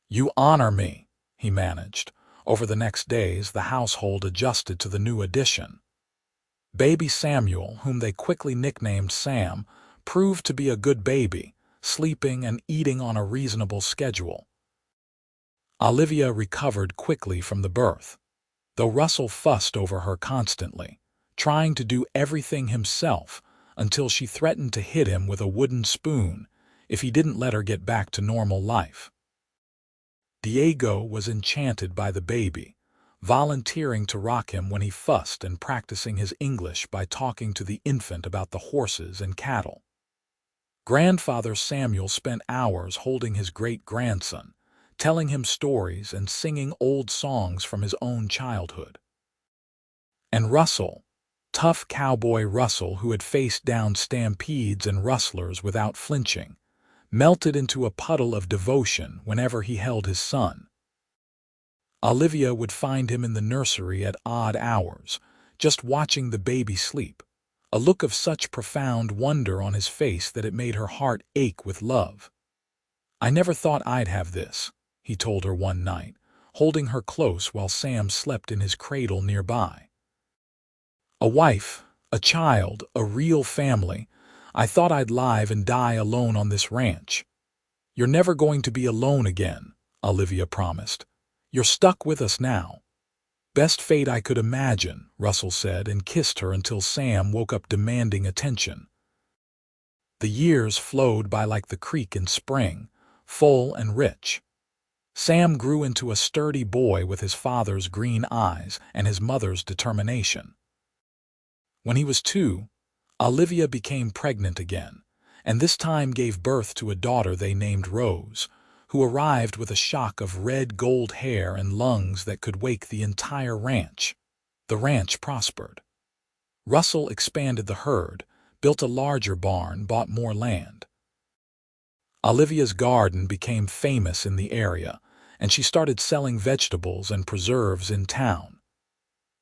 S1: "You honor me," he managed. Over the next days, the household adjusted to the new addition. Baby Samuel, whom they quickly nicknamed Sam, proved to be a good baby, sleeping and eating on a reasonable schedule. Olivia recovered quickly from the birth, though Russell fussed over her constantly, trying to do everything himself until she threatened to hit him with a wooden spoon if he didn't let her get back to normal life. Diego was enchanted by the baby, volunteering to rock him when he fussed and practicing his English by talking to the infant about the horses and cattle. Grandfather Samuel spent hours holding his great-grandson, telling him stories and singing old songs from his own childhood. And Russell, tough cowboy Russell, who had faced down stampedes and rustlers without flinching, melted into a puddle of devotion whenever he held his son. Olivia would find him in the nursery at odd hours, just watching the baby sleep, a look of such profound wonder on his face that it made her heart ache with love. "I never thought I'd have this," he told her one night, holding her close while Sam slept in his cradle nearby. "A wife, a child, a real family. I thought I'd live and die alone on this ranch." "You're never going to be alone again," Olivia promised. "You're stuck with us now." "Best fate I could imagine," Russell said, and kissed her until Sam woke up demanding attention. The years flowed by like the creek in spring, full and rich. Sam grew into a sturdy boy with his father's green eyes and his mother's determination. When he was 2, Olivia became pregnant again, and this time gave birth to a daughter they named Rose, who arrived with a shock of red gold hair and lungs that could wake the entire ranch. The ranch prospered. Russell expanded the herd, built a larger barn, bought more land. Olivia's garden became famous in the area, and she started selling vegetables and preserves in town.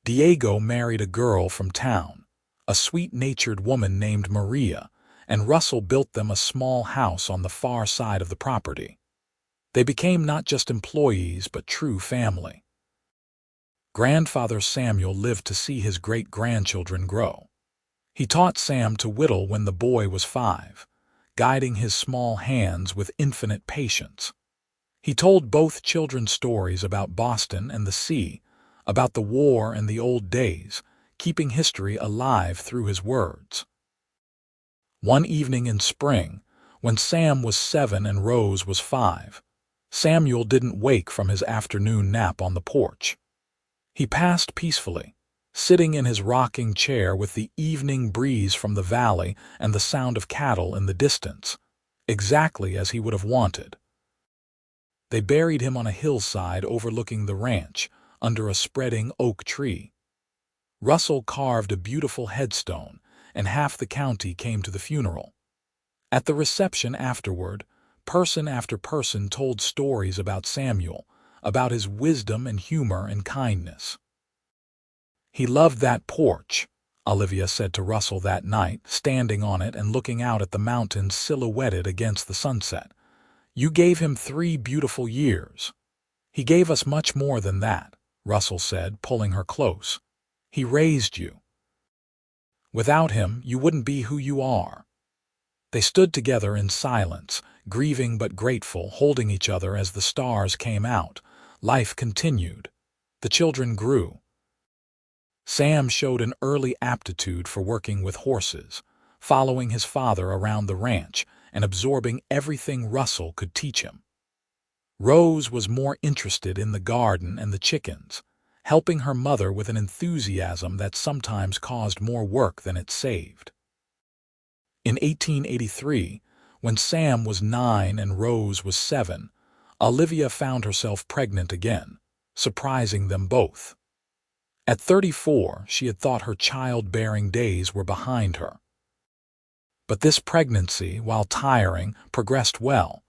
S1: Diego married a girl from town, a sweet-natured woman named Maria, and Russell built them a small house on the far side of the property. They became not just employees but true family. Grandfather Samuel lived to see his great-grandchildren grow. He taught Sam to whittle when the boy was 5, guiding his small hands with infinite patience. He told both children stories about Boston and the sea, about the war and the old days, keeping history alive through his words. One evening in spring, when Sam was 7 and Rose was 5, Samuel didn't wake from his afternoon nap on the porch. He passed peacefully, sitting in his rocking chair with the evening breeze from the valley and the sound of cattle in the distance, exactly as he would have wanted. They buried him on a hillside overlooking the ranch, under a spreading oak tree. Russell carved a beautiful headstone, and half the county came to the funeral. At the reception afterward, person after person told stories about Samuel, about his wisdom and humor and kindness. He loved that porch, Olivia said to Russell that night, standing on it and looking out at the mountains silhouetted against the sunset. You gave him 3 beautiful years. He gave us much more than that, Russell said, pulling her close. He raised you. Without him, you wouldn't be who you are. They stood together in silence, grieving but grateful, holding each other as the stars came out. Life continued. The children grew. Sam showed an early aptitude for working with horses, following his father around the ranch and absorbing everything Russell could teach him. Rose was more interested in the garden and the chickens, helping her mother with an enthusiasm that sometimes caused more work than it saved. In 1883, when Sam was 9 and Rose was 7, Olivia found herself pregnant again, surprising them both. At 34, she had thought her childbearing days were behind her. But this pregnancy, while tiring, progressed well,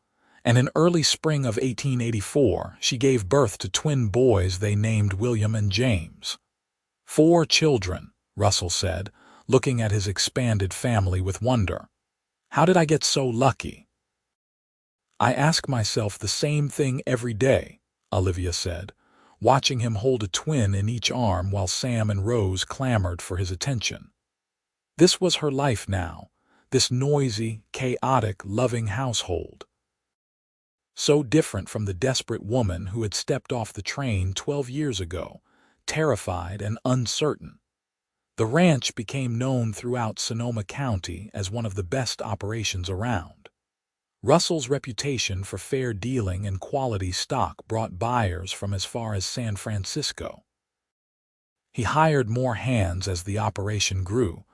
S1: and in early spring of 1884, she gave birth to twin boys they named William and James. 4 children, Russell said, looking at his expanded family with wonder. How did I get so lucky? I ask myself the same thing every day, Olivia said, watching him hold a twin in each arm while Sam and Rose clamored for his attention. This was her life now, this noisy, chaotic, loving household. So different from the desperate woman who had stepped off the train 12 years ago, terrified and uncertain. The ranch became known throughout Sonoma County as one of the best operations around. Russell's reputation for fair dealing and quality stock brought buyers from as far as San Francisco. He hired more hands as the operation grew,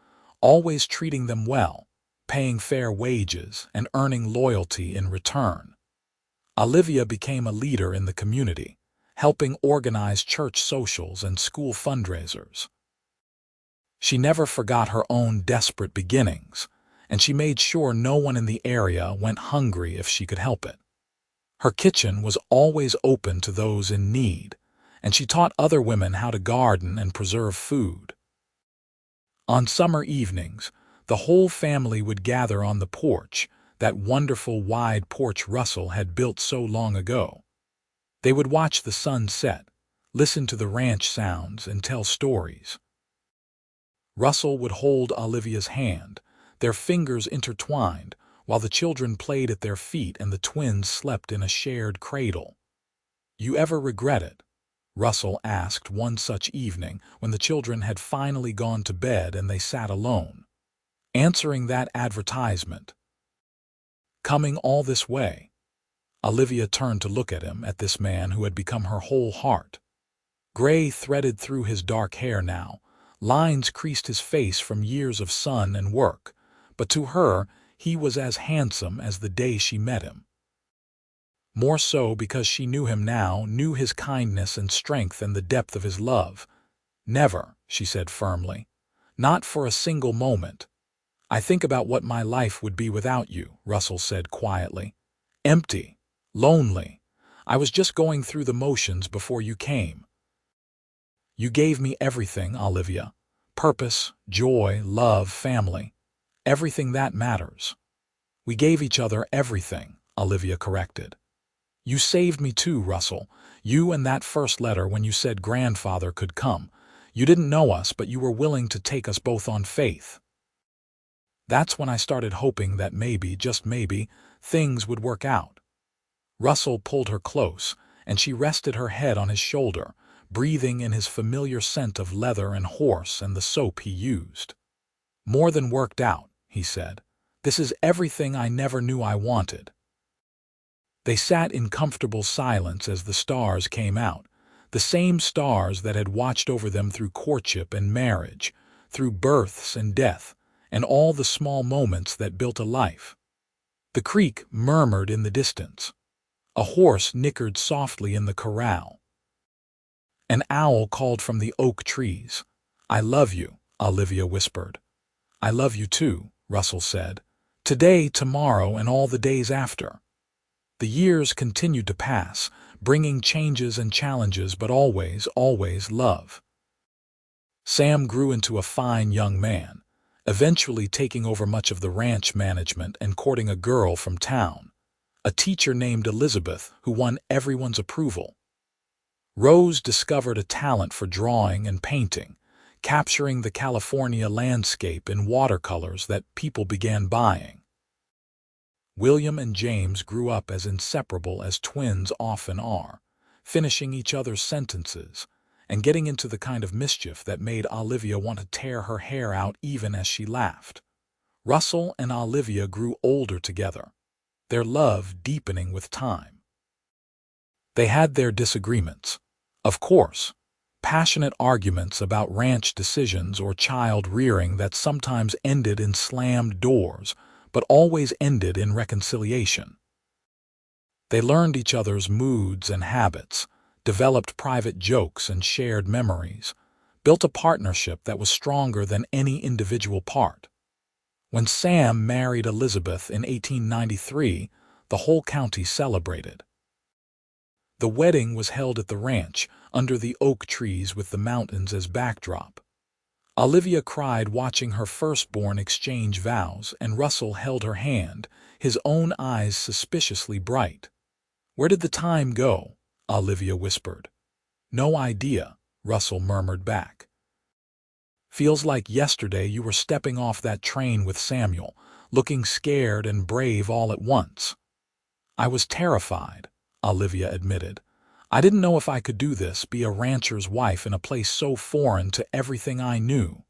S1: always treating them well, paying fair wages, and earning loyalty in return. Olivia became a leader in the community, helping organize church socials and school fundraisers. She never forgot her own desperate beginnings, and she made sure no one in the area went hungry if she could help it. Her kitchen was always open to those in need, and she taught other women how to garden and preserve food. On summer evenings, the whole family would gather on the porch, that wonderful wide porch Russell had built so long ago. They would watch the sun set, listen to the ranch sounds, and tell stories. Russell would hold Olivia's hand, their fingers intertwined, while the children played at their feet and the twins slept in a shared cradle. You ever regret it? Russell asked one such evening when the children had finally gone to bed and they sat alone. Answering that advertisement. Coming all this way. Olivia turned to look at him, at this man who had become her whole heart. Gray threaded through his dark hair now. Lines creased his face from years of sun and work, but to her, he was as handsome as the day she met him. More so because she knew him now, knew his kindness and strength and the depth of his love. Never, she said firmly. Not for a single moment. I think about what my life would be without you, Russell said quietly. Empty, lonely. I was just going through the motions before you came. You gave me everything, Olivia. Purpose, joy, love, family. Everything that matters. We gave each other everything, Olivia corrected. You saved me too, Russell. You and that first letter when you said grandfather could come. You didn't know us, but you were willing to take us both on faith. That's when I started hoping that maybe, just maybe, things would work out. Russell pulled her close, and she rested her head on his shoulder, breathing in his familiar scent of leather and horse and the soap he used. More than worked out, he said. This is everything I never knew I wanted. They sat in comfortable silence as the stars came out, the same stars that had watched over them through courtship and marriage, through births and death, and all the small moments that built a life. The creek murmured in the distance. A horse nickered softly in the corral. An owl called from the oak trees. I love you, Olivia whispered. I love you too, Russell said. Today, tomorrow, and all the days after. The years continued to pass, bringing changes and challenges, but always, always love. Sam grew into a fine young man, eventually taking over much of the ranch management and courting a girl from town, a teacher named Elizabeth who won everyone's approval. Rose discovered a talent for drawing and painting, capturing the California landscape in watercolors that people began buying. William and James grew up as inseparable as twins often are, finishing each other's sentences and getting into the kind of mischief that made Olivia want to tear her hair out even as she laughed. Russell and Olivia grew older together, their love deepening with time. They had their disagreements, of course, passionate arguments about ranch decisions or child rearing that sometimes ended in slammed doors, but always ended in reconciliation. They learned each other's moods and habits, developed private jokes and shared memories, built a partnership that was stronger than any individual part. When Sam married Elizabeth in 1893, the whole county celebrated. The wedding was held at the ranch, under the oak trees with the mountains as backdrop. Olivia cried watching her firstborn exchange vows, and Russell held her hand, his own eyes suspiciously bright. "Where did the time go?" Olivia whispered. "No idea," Russell murmured back. "Feels like yesterday you were stepping off that train with Samuel, looking scared and brave all at once." "I was terrified," Olivia admitted. "I didn't know if I could do this, be a rancher's wife in a place so foreign to everything I knew."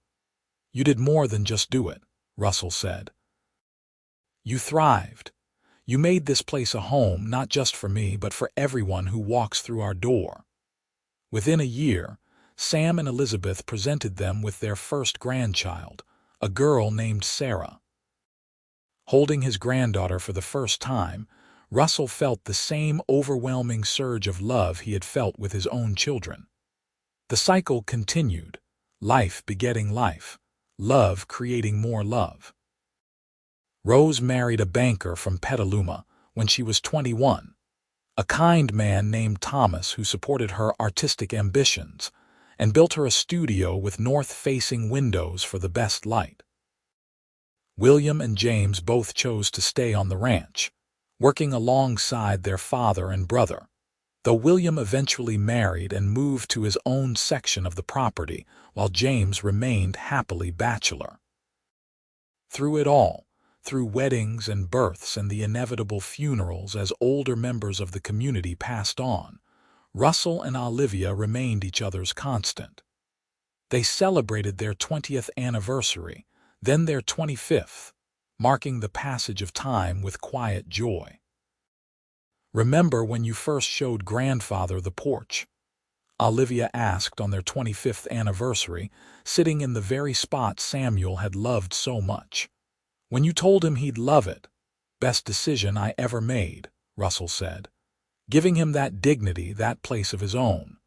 S1: "You did more than just do it," Russell said. "You thrived. You made this place a home, not just for me, but for everyone who walks through our door." Within a year, Sam and Elizabeth presented them with their first grandchild, a girl named Sarah. Holding his granddaughter for the first time, Russell felt the same overwhelming surge of love he had felt with his own children. The cycle continued, life begetting life, love creating more love. Rose married a banker from Petaluma when she was 21, a kind man named Thomas who supported her artistic ambitions and built her a studio with north-facing windows for the best light. William and James both chose to stay on the ranch, working alongside their father and brother, though William eventually married and moved to his own section of the property while James remained happily bachelor. Through it all, through weddings and births and the inevitable funerals as older members of the community passed on, Russell and Olivia remained each other's constant. They celebrated their 20th anniversary, then their 25th, marking the passage of time with quiet joy. "Remember when you first showed grandfather the porch?" Olivia asked on their 25th anniversary, sitting in the very spot Samuel had loved so much. "When you told him he'd love it." "Best decision I ever made," Russell said, giving him that dignity, that place of his own.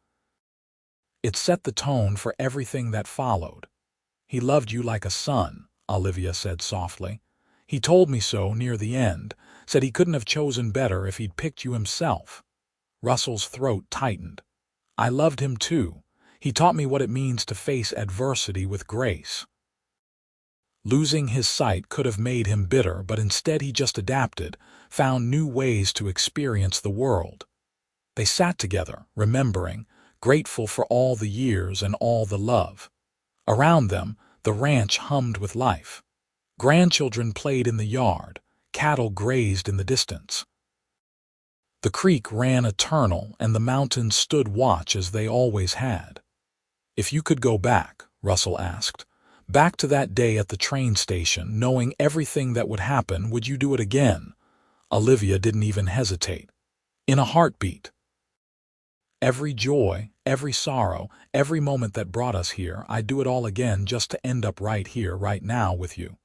S1: "It set the tone for everything that followed." "He loved you like a son," Olivia said softly. "He told me so near the end, said he couldn't have chosen better if he'd picked you himself." Russell's throat tightened. "I loved him too. He taught me what it means to face adversity with grace." Losing his sight could have made him bitter, but instead he just adapted, found new ways to experience the world. They sat together, remembering, grateful for all the years and all the love. Around them, the ranch hummed with life. Grandchildren played in the yard, cattle grazed in the distance. The creek ran eternal, and the mountains stood watch as they always had. "If you could go back," Russell asked, "back to that day at the train station, knowing everything that would happen, would you do it again?" Olivia didn't even hesitate. "In a heartbeat." "Every joy, every sorrow, every moment that brought us here, I'd do it all again just to end up right here, right now with you."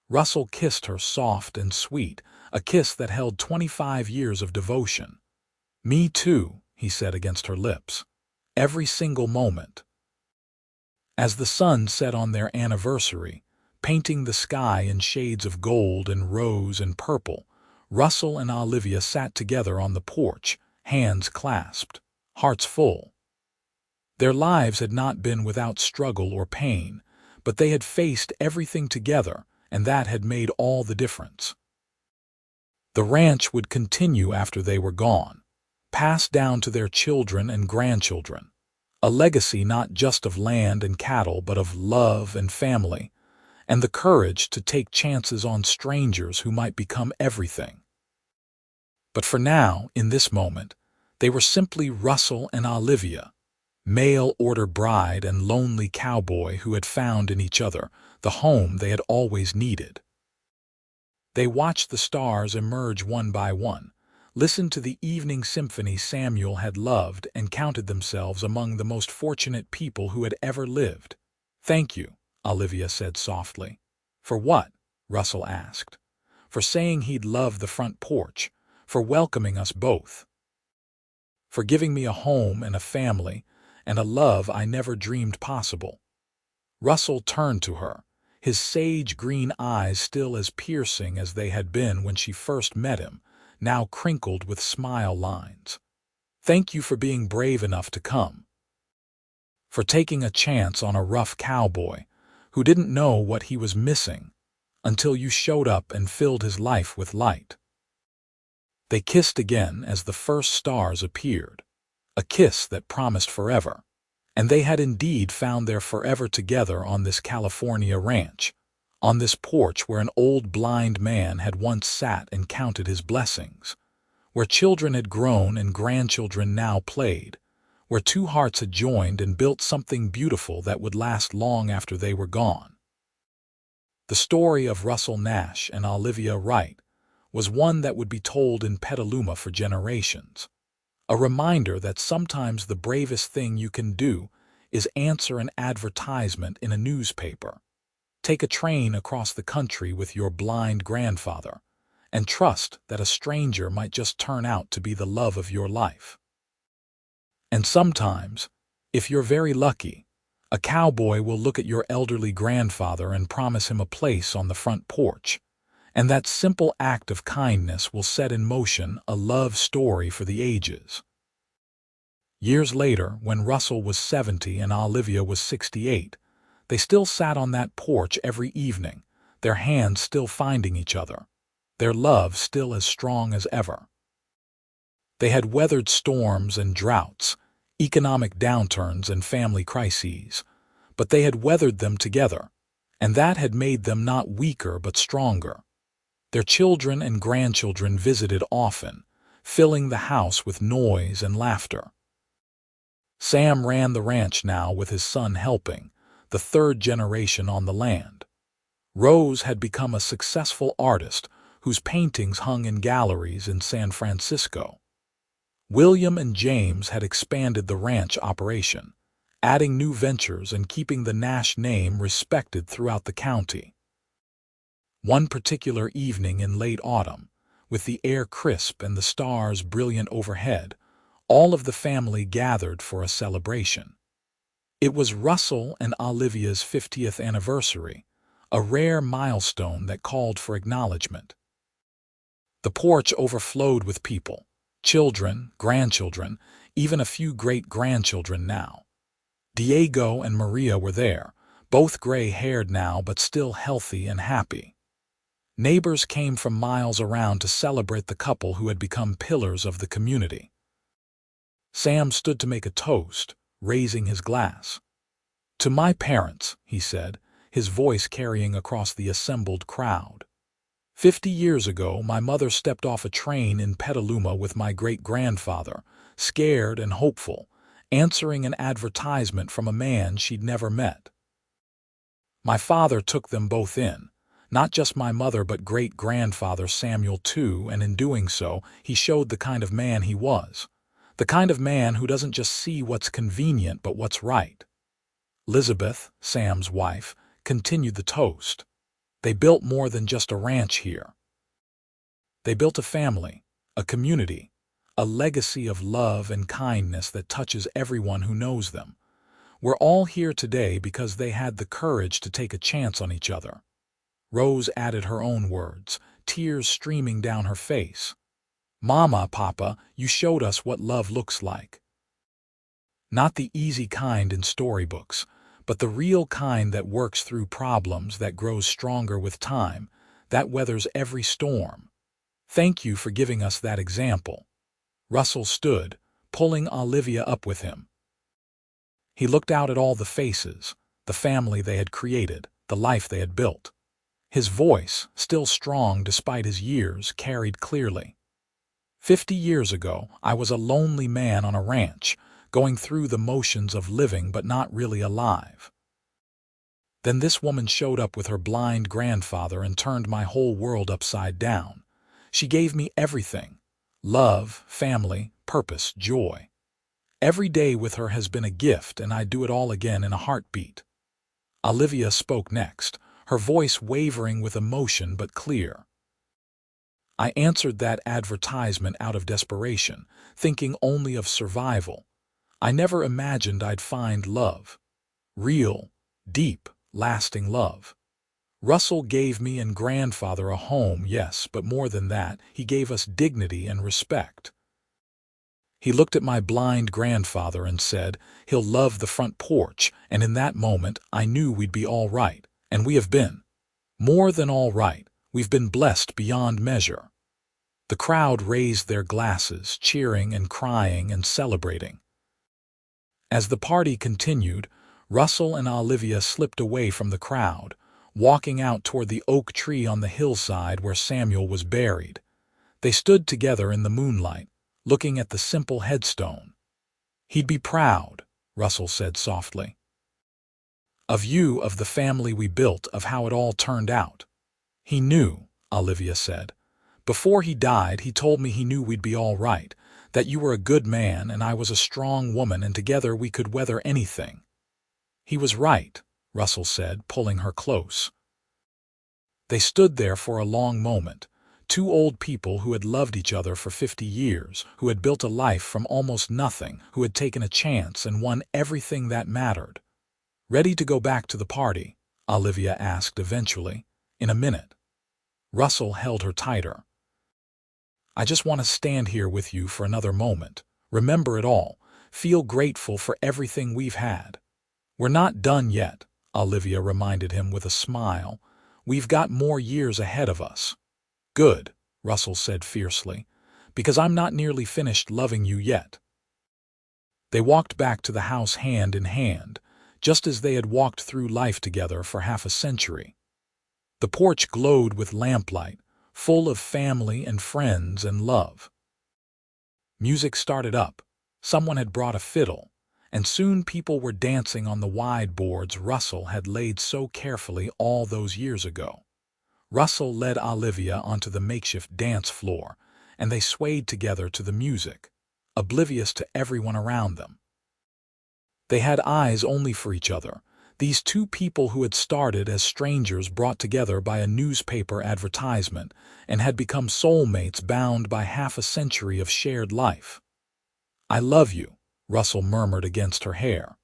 S1: Russell kissed her soft and sweet, a kiss that held 25 years of devotion. "Me too," he said against her lips. "Every single moment." As the sun set on their anniversary, painting the sky in shades of gold and rose and purple, Russell and Olivia sat together on the porch, hands clasped, hearts full. Their lives had not been without struggle or pain, but they had faced everything together, and that had made all the difference. The ranch would continue after they were gone, passed down to their children and grandchildren, a legacy not just of land and cattle but of love and family, and the courage to take chances on strangers who might become everything. But for now, in this moment, they were simply Russell and Olivia, mail-order bride and lonely cowboy who had found in each other the home they had always needed. They watched the stars emerge one by one, listened to the evening symphony Samuel had loved, and counted themselves among the most fortunate people who had ever lived. "Thank you," Olivia said softly. "For what?" Russell asked. "For saying he'd love the front porch, for welcoming us both, for giving me a home and a family, and a love I never dreamed possible." Russell turned to her, his sage green eyes still as piercing as they had been when she first met him, now crinkled with smile lines. "Thank you for being brave enough to come, for taking a chance on a rough cowboy who didn't know what he was missing until you showed up and filled his life with light." They kissed again as the first stars appeared, a kiss that promised forever. And they had indeed found their forever together on this California ranch, on this porch where an old blind man had once sat and counted his blessings, where children had grown and grandchildren now played, where two hearts had joined and built something beautiful that would last long after they were gone. The story of Russell Nash and Olivia Wright was one that would be told in Petaluma for generations. A reminder that sometimes the bravest thing you can do is answer an advertisement in a newspaper, take a train across the country with your blind grandfather, and trust that a stranger might just turn out to be the love of your life. And sometimes, if you're very lucky, a cowboy will look at your elderly grandfather and promise him a place on the front porch, and that simple act of kindness will set in motion a love story for the ages. Years later, when Russell was 70 and Olivia was 68, they still sat on that porch every evening, their hands still finding each other, their love still as strong as ever. They had weathered storms and droughts, economic downturns and family crises, but they had weathered them together, and that had made them not weaker but stronger. Their children and grandchildren visited often, filling the house with noise and laughter. Sam ran the ranch now with his son helping, the third generation on the land. Rose had become a successful artist whose paintings hung in galleries in San Francisco. William and James had expanded the ranch operation, adding new ventures and keeping the Nash name respected throughout the county. One particular evening in late autumn, with the air crisp and the stars brilliant overhead, all of the family gathered for a celebration. It was Russell and Olivia's 50th anniversary, a rare milestone that called for acknowledgement. The porch overflowed with people, children, grandchildren, even a few great-grandchildren now. Diego and Maria were there, both gray-haired now but still healthy and happy. Neighbors came from miles around to celebrate the couple who had become pillars of the community. Sam stood to make a toast, raising his glass. "To my parents," he said, his voice carrying across the assembled crowd. 50 years ago, my mother stepped off a train in Petaluma with my great-grandfather, scared and hopeful, answering an advertisement from a man she'd never met. My father took them both in, not just my mother but great-grandfather Samuel too, and in doing so, he showed the kind of man he was, the kind of man who doesn't just see what's convenient but what's right. Elizabeth, Sam's wife, continued the toast. They built more than just a ranch here. They built a family, a community, a legacy of love and kindness that touches everyone who knows them. We're all here today because they had the courage to take a chance on each other. Rose added her own words, tears streaming down her face. "Mama, Papa, you showed us what love looks like." Not the easy kind in storybooks, but the real kind that works through problems, that grows stronger with time, that weathers every storm. Thank you for giving us that example. Russell stood, pulling Olivia up with him. He looked out at all the faces, the family they had created, the life they had built. His voice, still strong despite his years, carried clearly. 50 years ago, I was a lonely man on a ranch, going through the motions of living but not really alive. Then this woman showed up with her blind grandfather and turned my whole world upside down. She gave me everything: love, family, purpose, joy. Every day with her has been a gift, and I'd do it all again in a heartbeat. Olivia spoke next, her voice wavering with emotion but clear. I answered that advertisement out of desperation, thinking only of survival. I never imagined I'd find love. Real, deep, lasting love. Russell gave me and grandfather a home, yes, but more than that, he gave us dignity and respect. He looked at my blind grandfather and said, "He'll love the front porch," and in that moment I knew we'd be all right, and we have been. More than all right, we've been blessed beyond measure. The crowd raised their glasses, cheering and crying and celebrating. As the party continued, Russell and Olivia slipped away from the crowd, walking out toward the oak tree on the hillside where Samuel was buried. They stood together in the moonlight, looking at the simple headstone. "He'd be proud," Russell said softly. "Of you, of the family we built, of how it all turned out." "He knew," Olivia said. "Before he died, he told me he knew we'd be all right, that you were a good man and I was a strong woman, and together we could weather anything." "He was right," Russell said, pulling her close. They stood there for a long moment, two old people who had loved each other for 50 years, who had built a life from almost nothing, who had taken a chance and won everything that mattered. "Ready to go back to the party?" Olivia asked eventually. "In a minute." Russell held her tighter. "I just want to stand here with you for another moment. Remember it all. Feel grateful for everything we've had." "We're not done yet," Olivia reminded him with a smile. "We've got more years ahead of us." "Good," Russell said fiercely, "because I'm not nearly finished loving you yet." They walked back to the house hand in hand, just as they had walked through life together for half a century. The porch glowed with lamplight, full of family and friends and love. Music started up. Someone had brought a fiddle, and soon people were dancing on the wide boards Russell had laid so carefully all those years ago. Russell led Olivia onto the makeshift dance floor, and they swayed together to the music, oblivious to everyone around them. They had eyes only for each other, these two people who had started as strangers brought together by a newspaper advertisement and had become soulmates bound by half a century of shared life. "I love you," Russell murmured against her hair.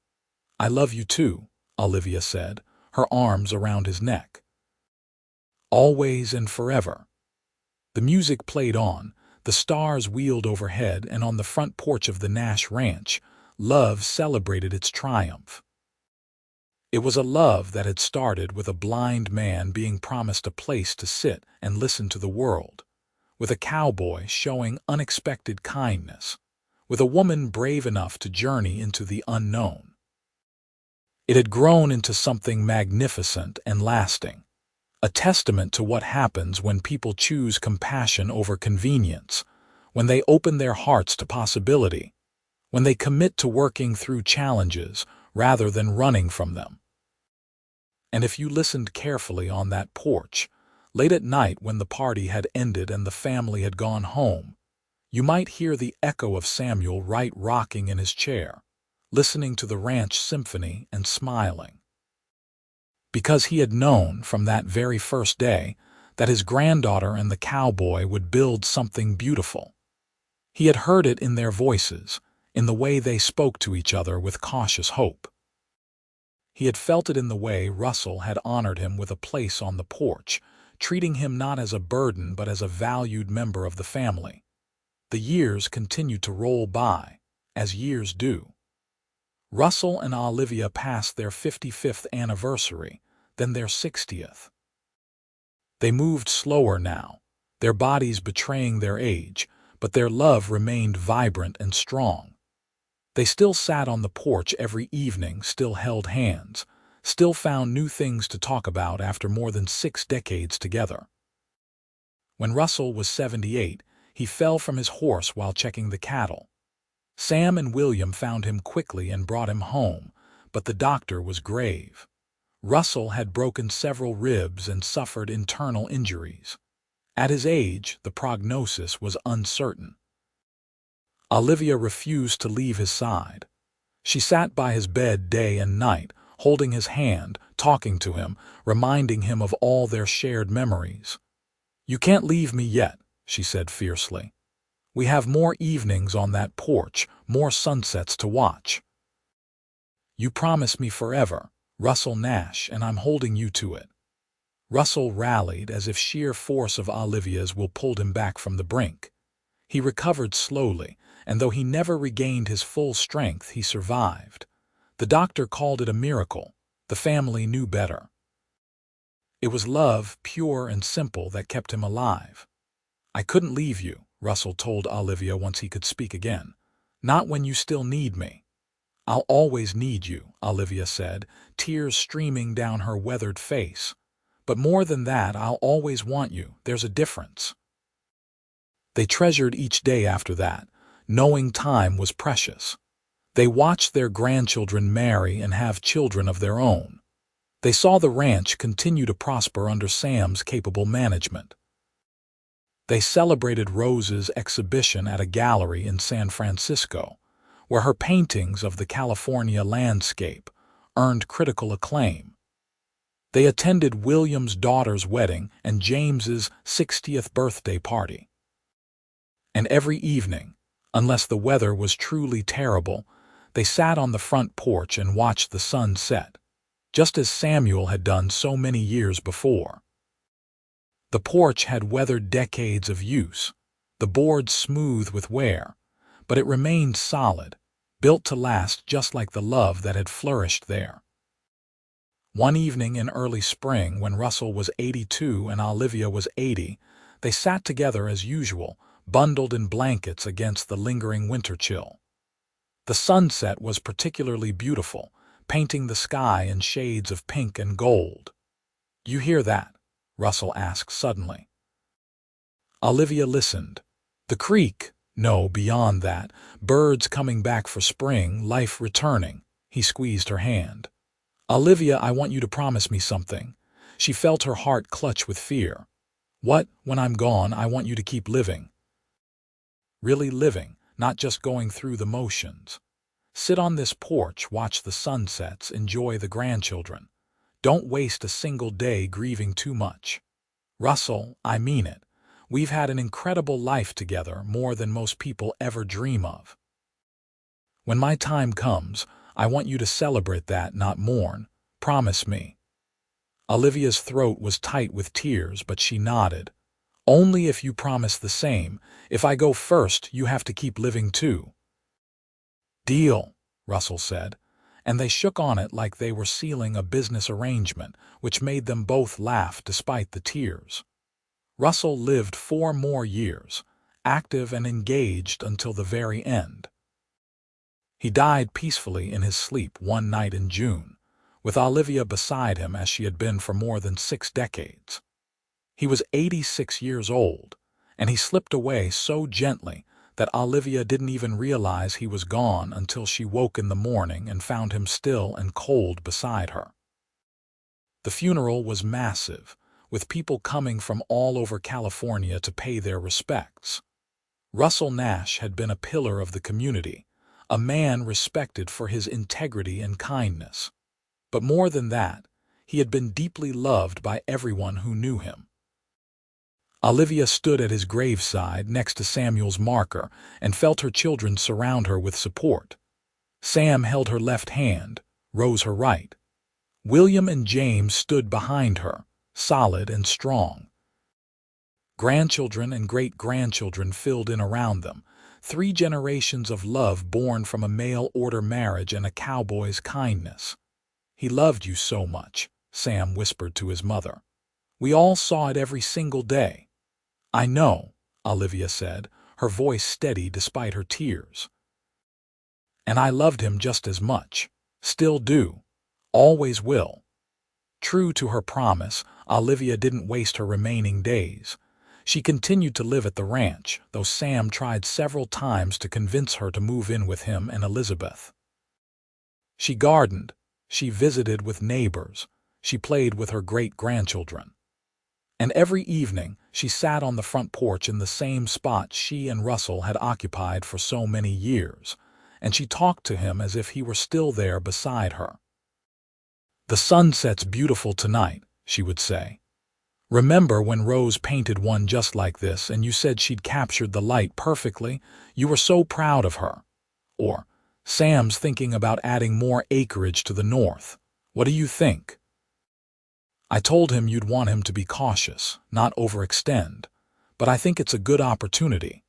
S1: "I love you too," Olivia said, her arms around his neck. "Always and forever." The music played on, the stars wheeled overhead, and on the front porch of the Nash ranch, love celebrated its triumph. It was a love that had started with a blind man being promised a place to sit and listen to the world, with a cowboy showing unexpected kindness, with a woman brave enough to journey into the unknown. It had grown into something magnificent and lasting, a testament to what happens when people choose compassion over convenience, when they open their hearts to possibility, when they commit to working through challenges rather than running from them. And if you listened carefully on that porch, late at night when the party had ended and the family had gone home, you might hear the echo of Samuel Wright rocking in his chair, listening to the ranch symphony and smiling. Because he had known from that very first day that his granddaughter and the cowboy would build something beautiful. He had heard it in their voices, in the way they spoke to each other with cautious hope. He had felt it in the way Russell had honored him with a place on the porch, treating him not as a burden but as a valued member of the family. The years continued to roll by, as years do. Russell and Olivia passed their 55th anniversary, then their 60th. They moved slower now, their bodies betraying their age, but their love remained vibrant and strong. They still sat on the porch every evening, still held hands, still found new things to talk about after more than 6 decades together. When Russell was 78, he fell from his horse while checking the cattle. Sam and William found him quickly and brought him home, but the doctor was grave. Russell had broken several ribs and suffered internal injuries. At his age, the prognosis was uncertain. Olivia refused to leave his side. She sat by his bed day and night, holding his hand, talking to him, reminding him of all their shared memories. "You can't leave me yet," she said fiercely. "We have more evenings on that porch, more sunsets to watch. You promised me forever, Russell Nash, and I'm holding you to it." Russell rallied as if sheer force of Olivia's will pulled him back from the brink. He recovered slowly, and though he never regained his full strength, he survived. The doctor called it a miracle. The family knew better. It was love, pure and simple, that kept him alive. "I couldn't leave you," Russell told Olivia once he could speak again. "Not when you still need me." "I'll always need you," Olivia said, tears streaming down her weathered face. "But more than that, I'll always want you. There's a difference." They treasured each day after that, knowing time was precious. They watched their grandchildren marry and have children of their own. They saw the ranch continue to prosper under Sam's capable management. They celebrated Rose's exhibition at a gallery in San Francisco, where her paintings of the California landscape earned critical acclaim. They attended William's daughter's wedding and James's 60th birthday party. And every evening, unless the weather was truly terrible, they sat on the front porch and watched the sun set, just as Samuel had done so many years before. The porch had weathered decades of use, the boards smooth with wear, but it remained solid, built to last, just like the love that had flourished there. One evening in early spring, when Russell was 82 and Olivia was 80, they sat together as usual, bundled in blankets against the lingering winter chill. The sunset was particularly beautiful, painting the sky in shades of pink and gold. "You hear that?" Russell asked suddenly. Olivia listened. "The creek?" "No, beyond that. Birds coming back for spring, life returning." He squeezed her hand. "Olivia, I want you to promise me something." She felt her heart clutch with fear. "What? When I'm gone, I want you to keep living." Really living, not just going through the motions. Sit on this porch, watch the sunsets, enjoy the grandchildren. Don't waste a single day grieving too much. "Russell, I mean it. We've had an incredible life together, more than most people ever dream of. When my time comes, I want you to celebrate that, not mourn. Promise me." Olivia's throat was tight with tears, but she nodded. "Only if you promise the same. If I go first, you have to keep living too." "Deal," Russell said, and they shook on it like they were sealing a business arrangement, which made them both laugh despite the tears. Russell lived 4 more years, active and engaged until the very end. He died peacefully in his sleep one night in June, with Olivia beside him as she had been for more than 6 decades. He was 86 years old, and he slipped away so gently that Olivia didn't even realize he was gone until she woke in the morning and found him still and cold beside her. The funeral was massive, with people coming from all over California to pay their respects. Russell Nash had been a pillar of the community, a man respected for his integrity and kindness. But more than that, he had been deeply loved by everyone who knew him. Olivia stood at his graveside next to Samuel's marker and felt her children surround her with support. Sam held her left hand, Rose her right. William and James stood behind her, solid and strong. Grandchildren and great-grandchildren filled in around them, 3 generations of love born from a mail-order marriage and a cowboy's kindness. "He loved you so much," Sam whispered to his mother. "We all saw it every single day." "I know," Olivia said, her voice steady despite her tears. "And I loved him just as much. Still do. Always will." True to her promise, Olivia didn't waste her remaining days. She continued to live at the ranch, though Sam tried several times to convince her to move in with him and Elizabeth. She gardened, she visited with neighbors, she played with her great-grandchildren. And every evening, she sat on the front porch in the same spot she and Russell had occupied for so many years, and she talked to him as if he were still there beside her. "The sunset's beautiful tonight," she would say. "Remember when Rose painted one just like this and you said she'd captured the light perfectly? You were so proud of her." Or, "Sam's thinking about adding more acreage to the north. What do you think?" "I told him you'd want him to be cautious, not overextend, but I think it's a good opportunity."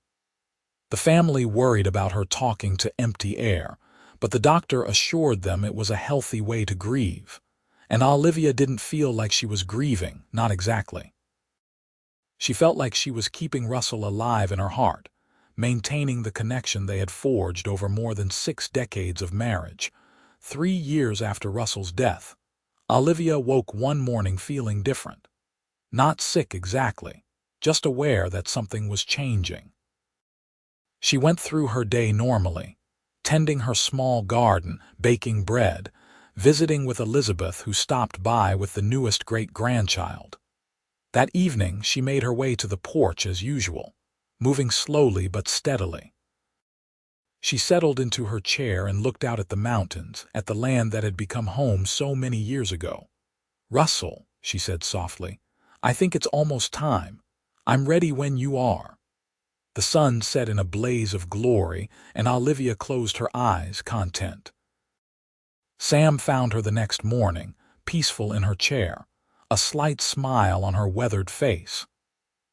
S1: The family worried about her talking to empty air, but the doctor assured them it was a healthy way to grieve. And Olivia didn't feel like she was grieving, not exactly. She felt like she was keeping Russell alive in her heart, maintaining the connection they had forged over more than 6 decades of marriage. 3 years after Russell's death, Olivia woke one morning feeling different. Not sick exactly, just aware that something was changing. She went through her day normally, tending her small garden, baking bread, visiting with Elizabeth, who stopped by with the newest great-grandchild. That evening she made her way to the porch as usual, moving slowly but steadily. She settled into her chair and looked out at the mountains, at the land that had become home so many years ago. "Russell," she said softly, "I think it's almost time. I'm ready when you are." The sun set in a blaze of glory, and Olivia closed her eyes, content. Sam found her the next morning, peaceful in her chair, a slight smile on her weathered face.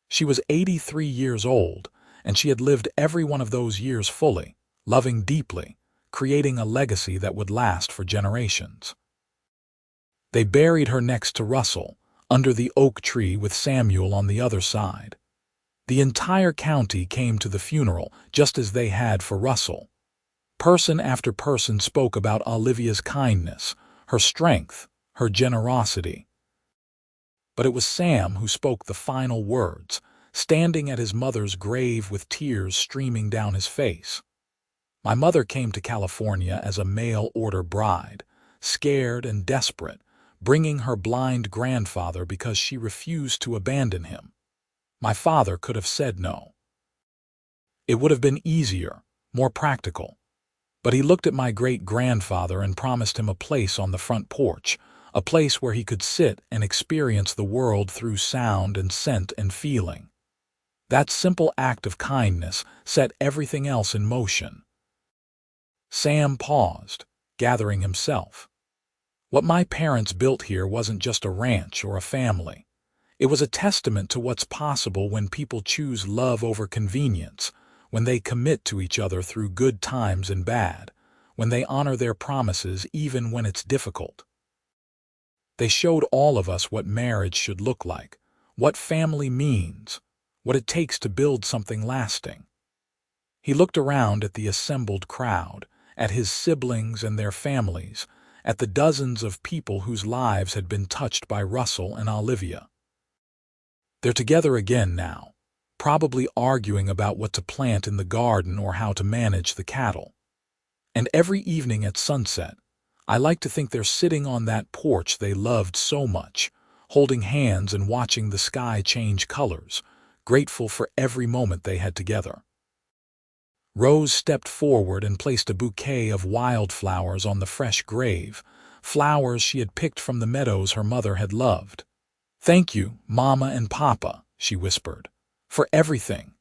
S1: She was 83 years old, and she had lived every one of those years fully, loving deeply, creating a legacy that would last for generations. They buried her next to Russell, under the oak tree with Samuel on the other side. The entire county came to the funeral, just as they had for Russell. Person after person spoke about Olivia's kindness, her strength, her generosity. But it was Sam who spoke the final words, standing at his mother's grave with tears streaming down his face. "My mother came to California as a mail-order bride, scared and desperate, bringing her blind grandfather because she refused to abandon him. My father could have said no. It would have been easier, more practical. But he looked at my great-grandfather and promised him a place on the front porch, a place where he could sit and experience the world through sound and scent and feeling. That simple act of kindness set everything else in motion." Sam paused, gathering himself. "What my parents built here wasn't just a ranch or a family. It was a testament to what's possible when people choose love over convenience, when they commit to each other through good times and bad, when they honor their promises even when it's difficult. They showed all of us what marriage should look like, what family means, what it takes to build something lasting." He looked around at the assembled crowd, at his siblings and their families, at the dozens of people whose lives had been touched by Russell and Olivia. They're together again now, probably arguing about what to plant in the garden or how to manage the cattle. And every evening at sunset, I like to think they're sitting on that porch they loved so much, holding hands and watching the sky change colors, grateful for every moment they had together. Rose stepped forward and placed a bouquet of wildflowers on the fresh grave, flowers she had picked from the meadows her mother had loved. "Thank you, Mama and Papa," she whispered, "for everything."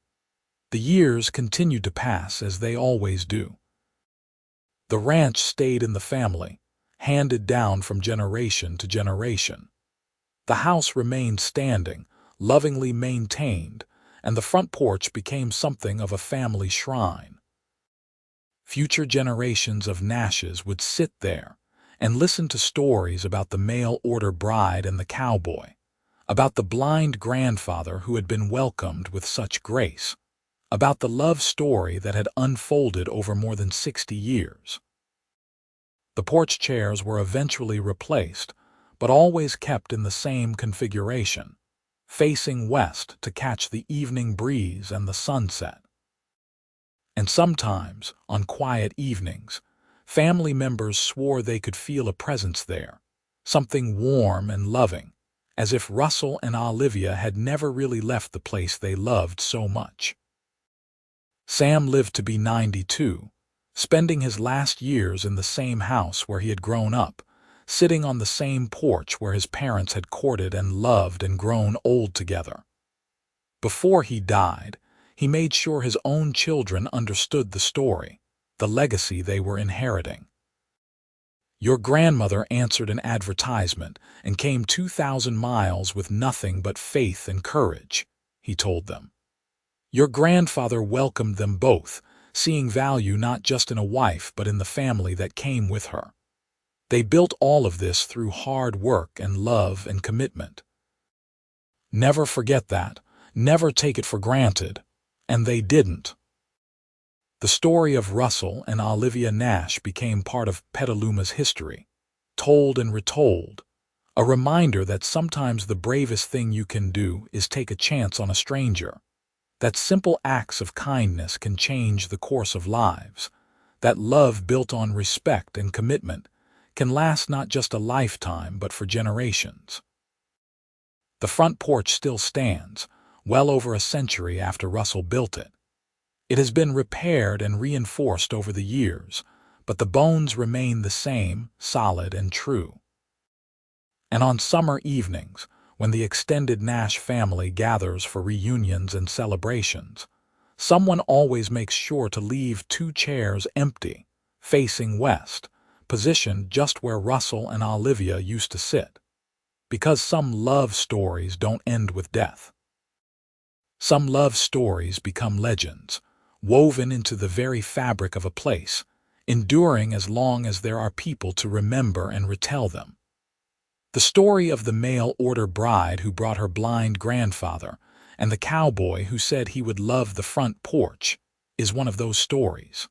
S1: The years continued to pass as they always do. The ranch stayed in the family, handed down from generation to generation. The house remained standing, lovingly maintained, and the front porch became something of a family shrine. Future generations of Nashes would sit there and listen to stories about the mail-order bride and the cowboy, about the blind grandfather who had been welcomed with such grace, about the love story that had unfolded over more than 60 years. The porch chairs were eventually replaced, but always kept in the same configuration, facing west to catch the evening breeze and the sunset. And sometimes, on quiet evenings, family members swore they could feel a presence there, something warm and loving, as if Russell and Olivia had never really left the place they loved so much. Sam lived to be 92, spending his last years in the same house where he had grown up, sitting on the same porch where his parents had courted and loved and grown old together. Before he died, he made sure his own children understood the story, the legacy they were inheriting. Your grandmother answered an advertisement and came 2,000 miles with nothing but faith and courage, he told them. Your grandfather welcomed them both, seeing value not just in a wife but in the family that came with her. They built all of this through hard work and love and commitment. Never forget that, never take it for granted. And they didn't. The story of Russell and Olivia Nash became part of Petaluma's history, told and retold, a reminder that sometimes the bravest thing you can do is take a chance on a stranger, that simple acts of kindness can change the course of lives, that love built on respect and commitment can last not just a lifetime but for generations. The front porch still stands, well over a century after Russell built it. It has been repaired and reinforced over the years, but the bones remain the same, solid and true. And on summer evenings, when the extended Nash family gathers for reunions and celebrations, someone always makes sure to leave 2 chairs empty, facing west, positioned just where Russell and Olivia used to sit. Because some love stories don't end with death. Some love stories become legends, woven into the very fabric of a place, enduring as long as there are people to remember and retell them. The story of the mail-order bride who brought her blind grandfather and the cowboy who said he would love the front porch is one of those stories.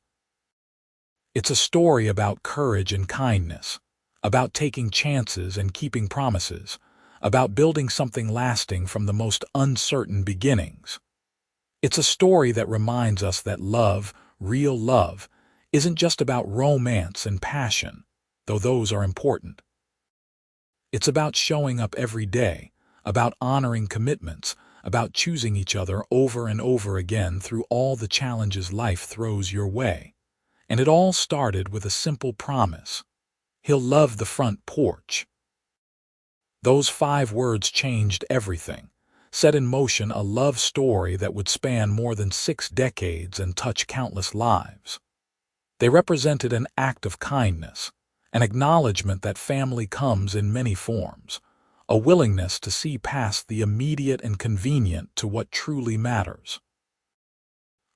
S1: It's a story about courage and kindness, about taking chances and keeping promises, about building something lasting from the most uncertain beginnings. It's a story that reminds us that love, real love, isn't just about romance and passion, though those are important. It's about showing up every day, about honoring commitments, about choosing each other over and over again through all the challenges life throws your way. And it all started with a simple promise. He'll love the front porch. Those 5 words changed everything, set in motion a love story that would span more than 6 decades and touch countless lives. They represented an act of kindness, an acknowledgement that family comes in many forms, a willingness to see past the immediate and convenient to what truly matters.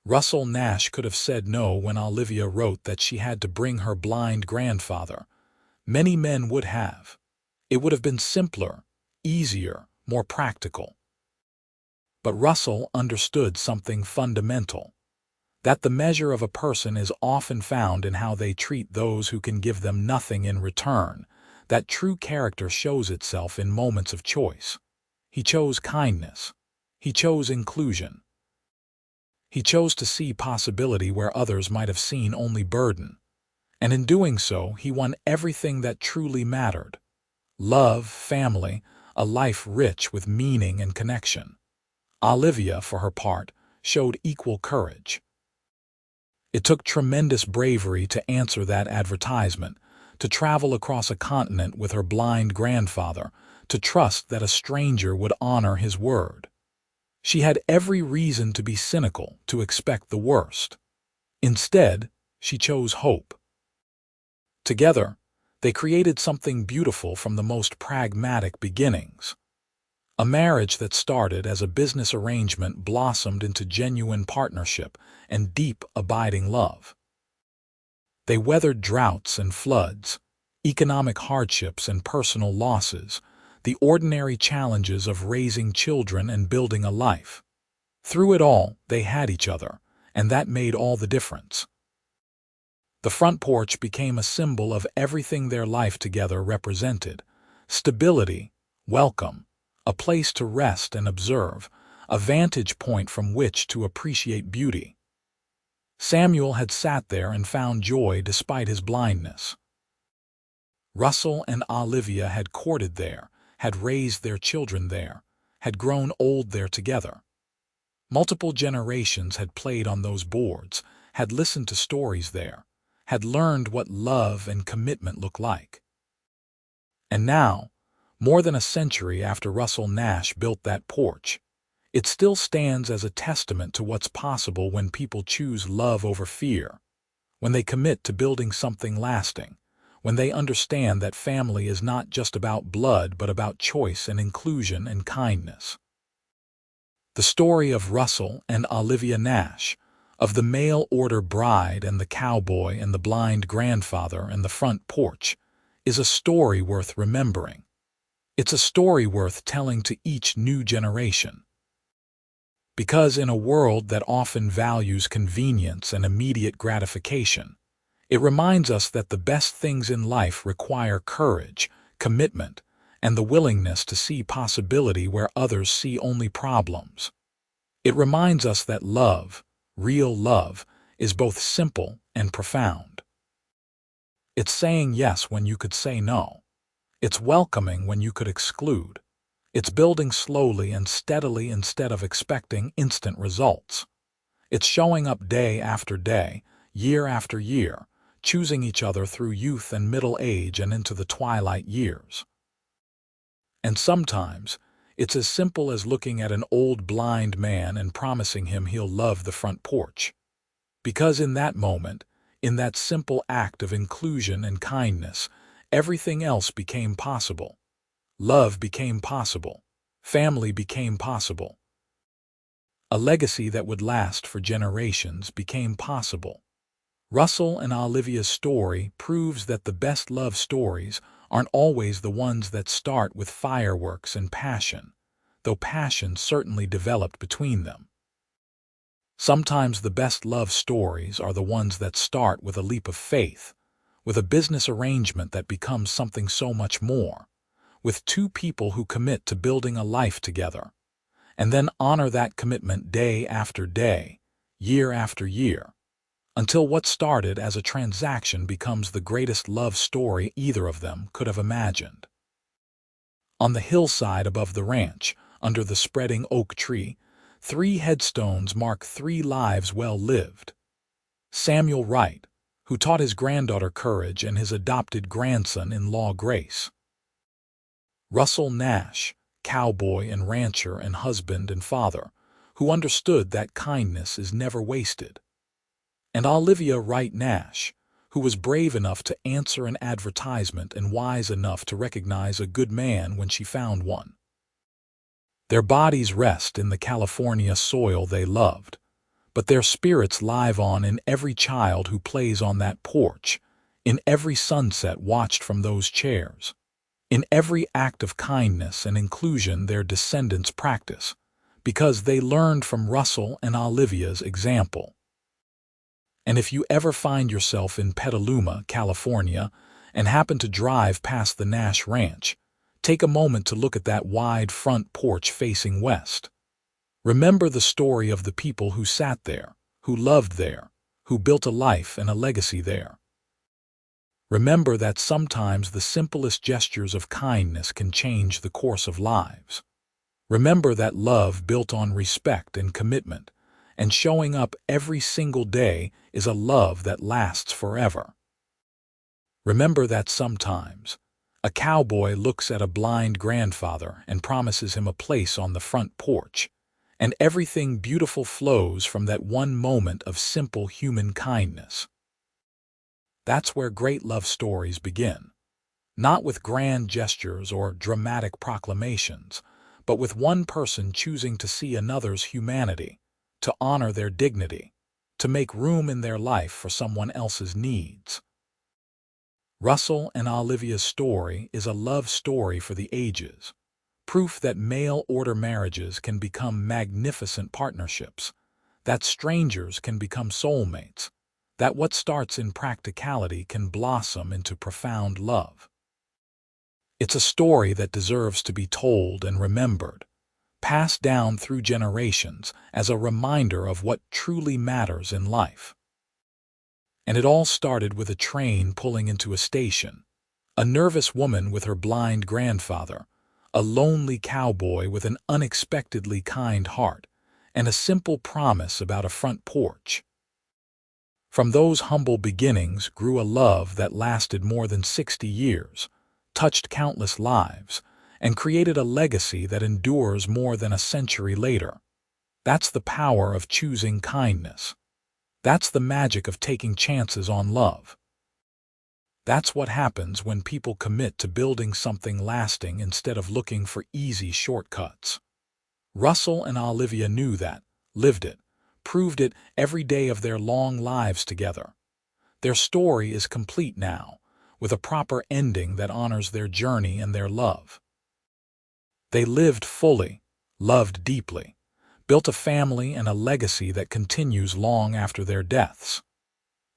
S1: Russell Nash could have said no when Olivia wrote that she had to bring her blind grandfather. Many men would have. It would have been simpler, easier, more practical. But Russell understood something fundamental, that the measure of a person is often found in how they treat those who can give them nothing in return, that true character shows itself in moments of choice. He chose kindness. He chose inclusion. He chose to see possibility where others might have seen only burden. And in doing so, he won everything that truly mattered. Love, family, a life rich with meaning and connection. Olivia, for her part, showed equal courage. It took tremendous bravery to answer that advertisement, to travel across a continent with her blind grandfather, to trust that a stranger would honor his word. She had every reason to be cynical, to expect the worst. Instead, she chose hope. Together, they created something beautiful from the most pragmatic beginnings. A marriage that started as a business arrangement blossomed into genuine partnership and deep, abiding love. They weathered droughts and floods, economic hardships and personal losses, the ordinary challenges of raising children and building a life. Through it all, they had each other, and that made all the difference. The front porch became a symbol of everything their life together represented: stability, welcome, a place to rest and observe, a vantage point from which to appreciate beauty. Samuel had sat there and found joy despite his blindness. Russell and Olivia had courted there, had raised their children there, had grown old there together. Multiple generations had played on those boards, had listened to stories there, had learned what love and commitment look like. And now, more than a century after Russell Nash built that porch, it still stands as a testament to what's possible when people choose love over fear, when they commit to building something lasting, when they understand that family is not just about blood but about choice and inclusion and kindness. The story of Russell and Olivia Nash, of the mail-order bride and the cowboy and the blind grandfather and the front porch, is a story worth remembering. It's a story worth telling to each new generation. Because in a world that often values convenience and immediate gratification, it reminds us that the best things in life require courage, commitment, and the willingness to see possibility where others see only problems. It reminds us that love, real love, is both simple and profound. It's saying yes when you could say no. It's welcoming when you could exclude. It's building slowly and steadily instead of expecting instant results. It's showing up day after day, year after year, choosing each other through youth and middle age and into the twilight years. And sometimes, it's as simple as looking at an old blind man and promising him he'll love the front porch. Because in that moment, in that simple act of inclusion and kindness, everything else became possible. Love became possible. Family became possible. A legacy that would last for generations became possible. Russell and Olivia's story proves that the best love stories aren't always the ones that start with fireworks and passion, though passion certainly developed between them. Sometimes the best love stories are the ones that start with a leap of faith, with a business arrangement that becomes something so much more, with two people who commit to building a life together, and then honor that commitment day after day, year after year, until what started as a transaction becomes the greatest love story either of them could have imagined. On the hillside above the ranch, under the spreading oak tree, 3 headstones mark 3 lives well lived. Samuel Wright, who taught his granddaughter courage and his adopted grandson-in-law grace. Russell Nash, cowboy and rancher and husband and father, who understood that kindness is never wasted. And Olivia Wright Nash, who was brave enough to answer an advertisement and wise enough to recognize a good man when she found one. Their bodies rest in the California soil they loved, but their spirits live on in every child who plays on that porch, in every sunset watched from those chairs, in every act of kindness and inclusion their descendants practice, because they learned from Russell and Olivia's example. And if you ever find yourself in Petaluma, California, and happen to drive past the Nash Ranch, take a moment to look at that wide front porch facing west. Remember the story of the people who sat there, who loved there, who built a life and a legacy there. Remember that sometimes the simplest gestures of kindness can change the course of lives. Remember that love built on respect and commitment, and showing up every single day is a love that lasts forever. Remember that sometimes a cowboy looks at a blind grandfather and promises him a place on the front porch, and everything beautiful flows from that one moment of simple human kindness. That's where great love stories begin. Not with grand gestures or dramatic proclamations, but with one person choosing to see another's humanity, to honor their dignity, to make room in their life for someone else's needs. Russell and Olivia's story is a love story for the ages, proof that mail-order marriages can become magnificent partnerships, that strangers can become soulmates, that what starts in practicality can blossom into profound love. It's a story that deserves to be told and remembered, passed down through generations as a reminder of what truly matters in life. And it all started with a train pulling into a station, a nervous woman with her blind grandfather, a lonely cowboy with an unexpectedly kind heart, and a simple promise about a front porch. From those humble beginnings grew a love that lasted more than 60 years, touched countless lives, and created a legacy that endures more than a century later. That's the power of choosing kindness. That's the magic of taking chances on love. That's what happens when people commit to building something lasting instead of looking for easy shortcuts. Russell and Olivia knew that, lived it, proved it every day of their long lives together. Their story is complete now, with a proper ending that honors their journey and their love. They lived fully, loved deeply, built a family and a legacy that continues long after their deaths.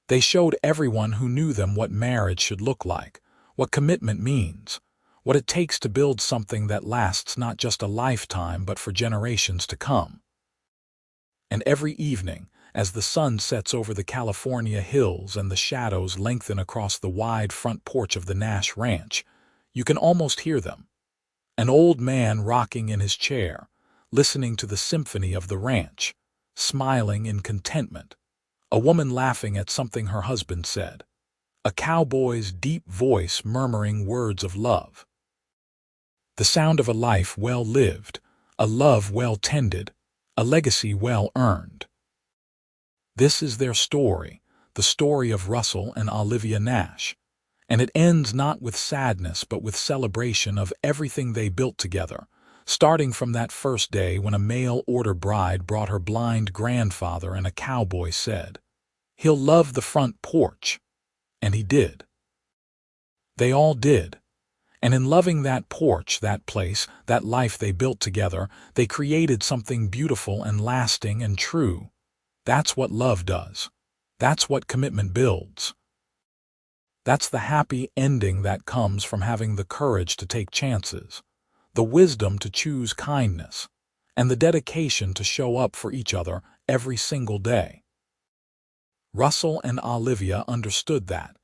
S1: They showed everyone who knew them what marriage should look like, what commitment means, what it takes to build something that lasts not just a lifetime but for generations to come. And every evening, as the sun sets over the California hills and the shadows lengthen across the wide front porch of the Nash Ranch, you can almost hear them. An old man rocking in his chair, listening to the symphony of the ranch, smiling in contentment. A woman laughing at something her husband said. A cowboy's deep voice murmuring words of love. The sound of a life well lived, a love well tended, a legacy well earned. This is their story, the story of Russell and Olivia Nash, and it ends not with sadness but with celebration of everything they built together, starting from that first day when a mail-order bride brought her blind grandfather and a cowboy said, "He'll love the front porch." And he did. They all did. And in loving that porch, that place, that life they built together, they created something beautiful and lasting and true. That's what love does. That's what commitment builds. That's the happy ending that comes from having the courage to take chances, the wisdom to choose kindness, and the dedication to show up for each other every single day. Russell and Olivia understood that,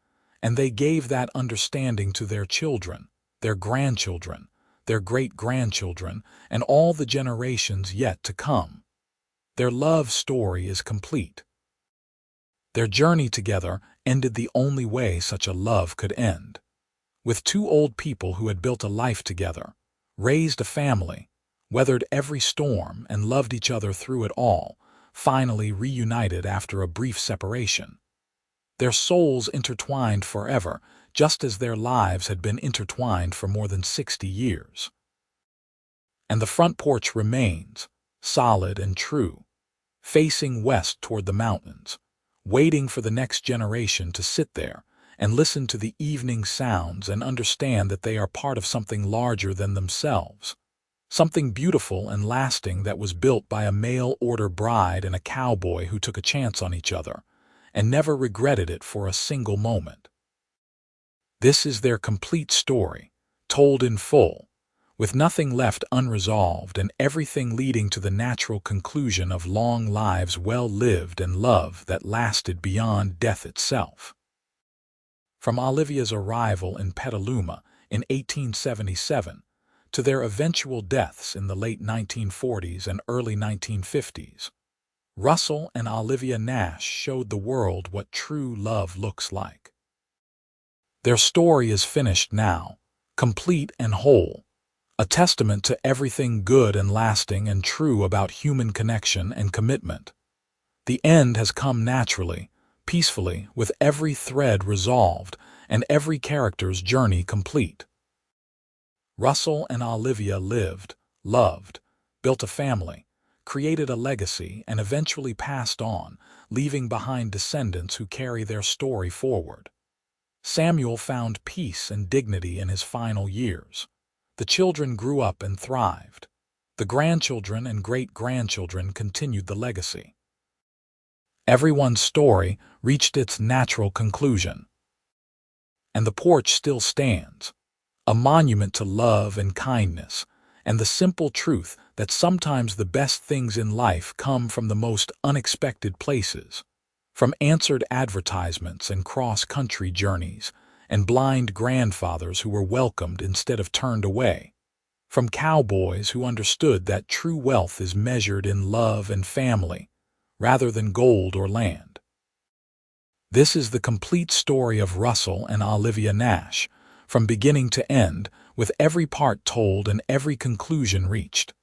S1: and they gave that understanding to their children, their grandchildren, their great-grandchildren, and all the generations yet to come. Their love story is complete. Their journey together ended the only way such a love could end. With two old people who had built a life together, raised a family, weathered every storm, and loved each other through it all, finally reunited after a brief separation. Their souls intertwined forever, just as their lives had been intertwined for more than 60 years. And the front porch remains, solid and true, facing west toward the mountains, waiting for the next generation to sit there and listen to the evening sounds and understand that they are part of something larger than themselves, something beautiful and lasting that was built by a mail-order bride and a cowboy who took a chance on each other and never regretted it for a single moment. This is their complete story, told in full, with nothing left unresolved and everything leading to the natural conclusion of long lives well lived and love that lasted beyond death itself. From Olivia's arrival in Petaluma in 1877 to their eventual deaths in the late 1940s and early 1950s, Russell and Olivia Nash showed the world what true love looks like. Their story is finished now, complete and whole, a testament to everything good and lasting and true about human connection and commitment. The end has come naturally, peacefully, with every thread resolved and every character's journey complete. Russell and Olivia lived, loved, built a family, created a legacy, and eventually passed on, leaving behind descendants who carry their story forward. Samuel found peace and dignity in his final years. The children grew up and thrived. The grandchildren and great-grandchildren continued the legacy. Everyone's story reached its natural conclusion. And the porch still stands, a monument to love and kindness, and the simple truth that sometimes the best things in life come from the most unexpected places. From answered advertisements and cross-country journeys, and blind grandfathers who were welcomed instead of turned away. From cowboys who understood that true wealth is measured in love and family, rather than gold or land. This is the complete story of Russell and Olivia Nash, from beginning to end, with every part told and every conclusion reached.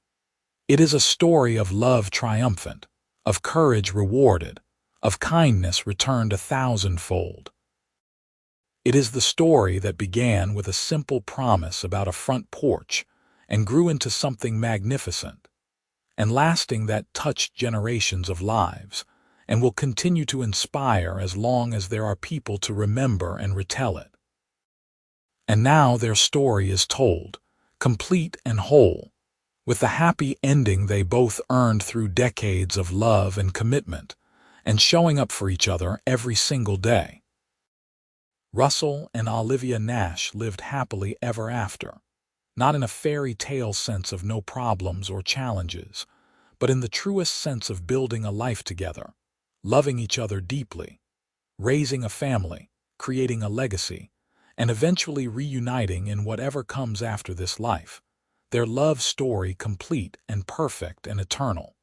S1: It is a story of love triumphant, of courage rewarded, of kindness returned 1,000-fold. It is the story that began with a simple promise about a front porch and grew into something magnificent and lasting that touched generations of lives and will continue to inspire as long as there are people to remember and retell it. And now their story is told, complete and whole, with the happy ending they both earned through decades of love and commitment, and showing up for each other every single day. Russell and Olivia Nash lived happily ever after, not in a fairy tale sense of no problems or challenges, but in the truest sense of building a life together, loving each other deeply, raising a family, creating a legacy, and eventually reuniting in whatever comes after this life, their love story complete and perfect and eternal.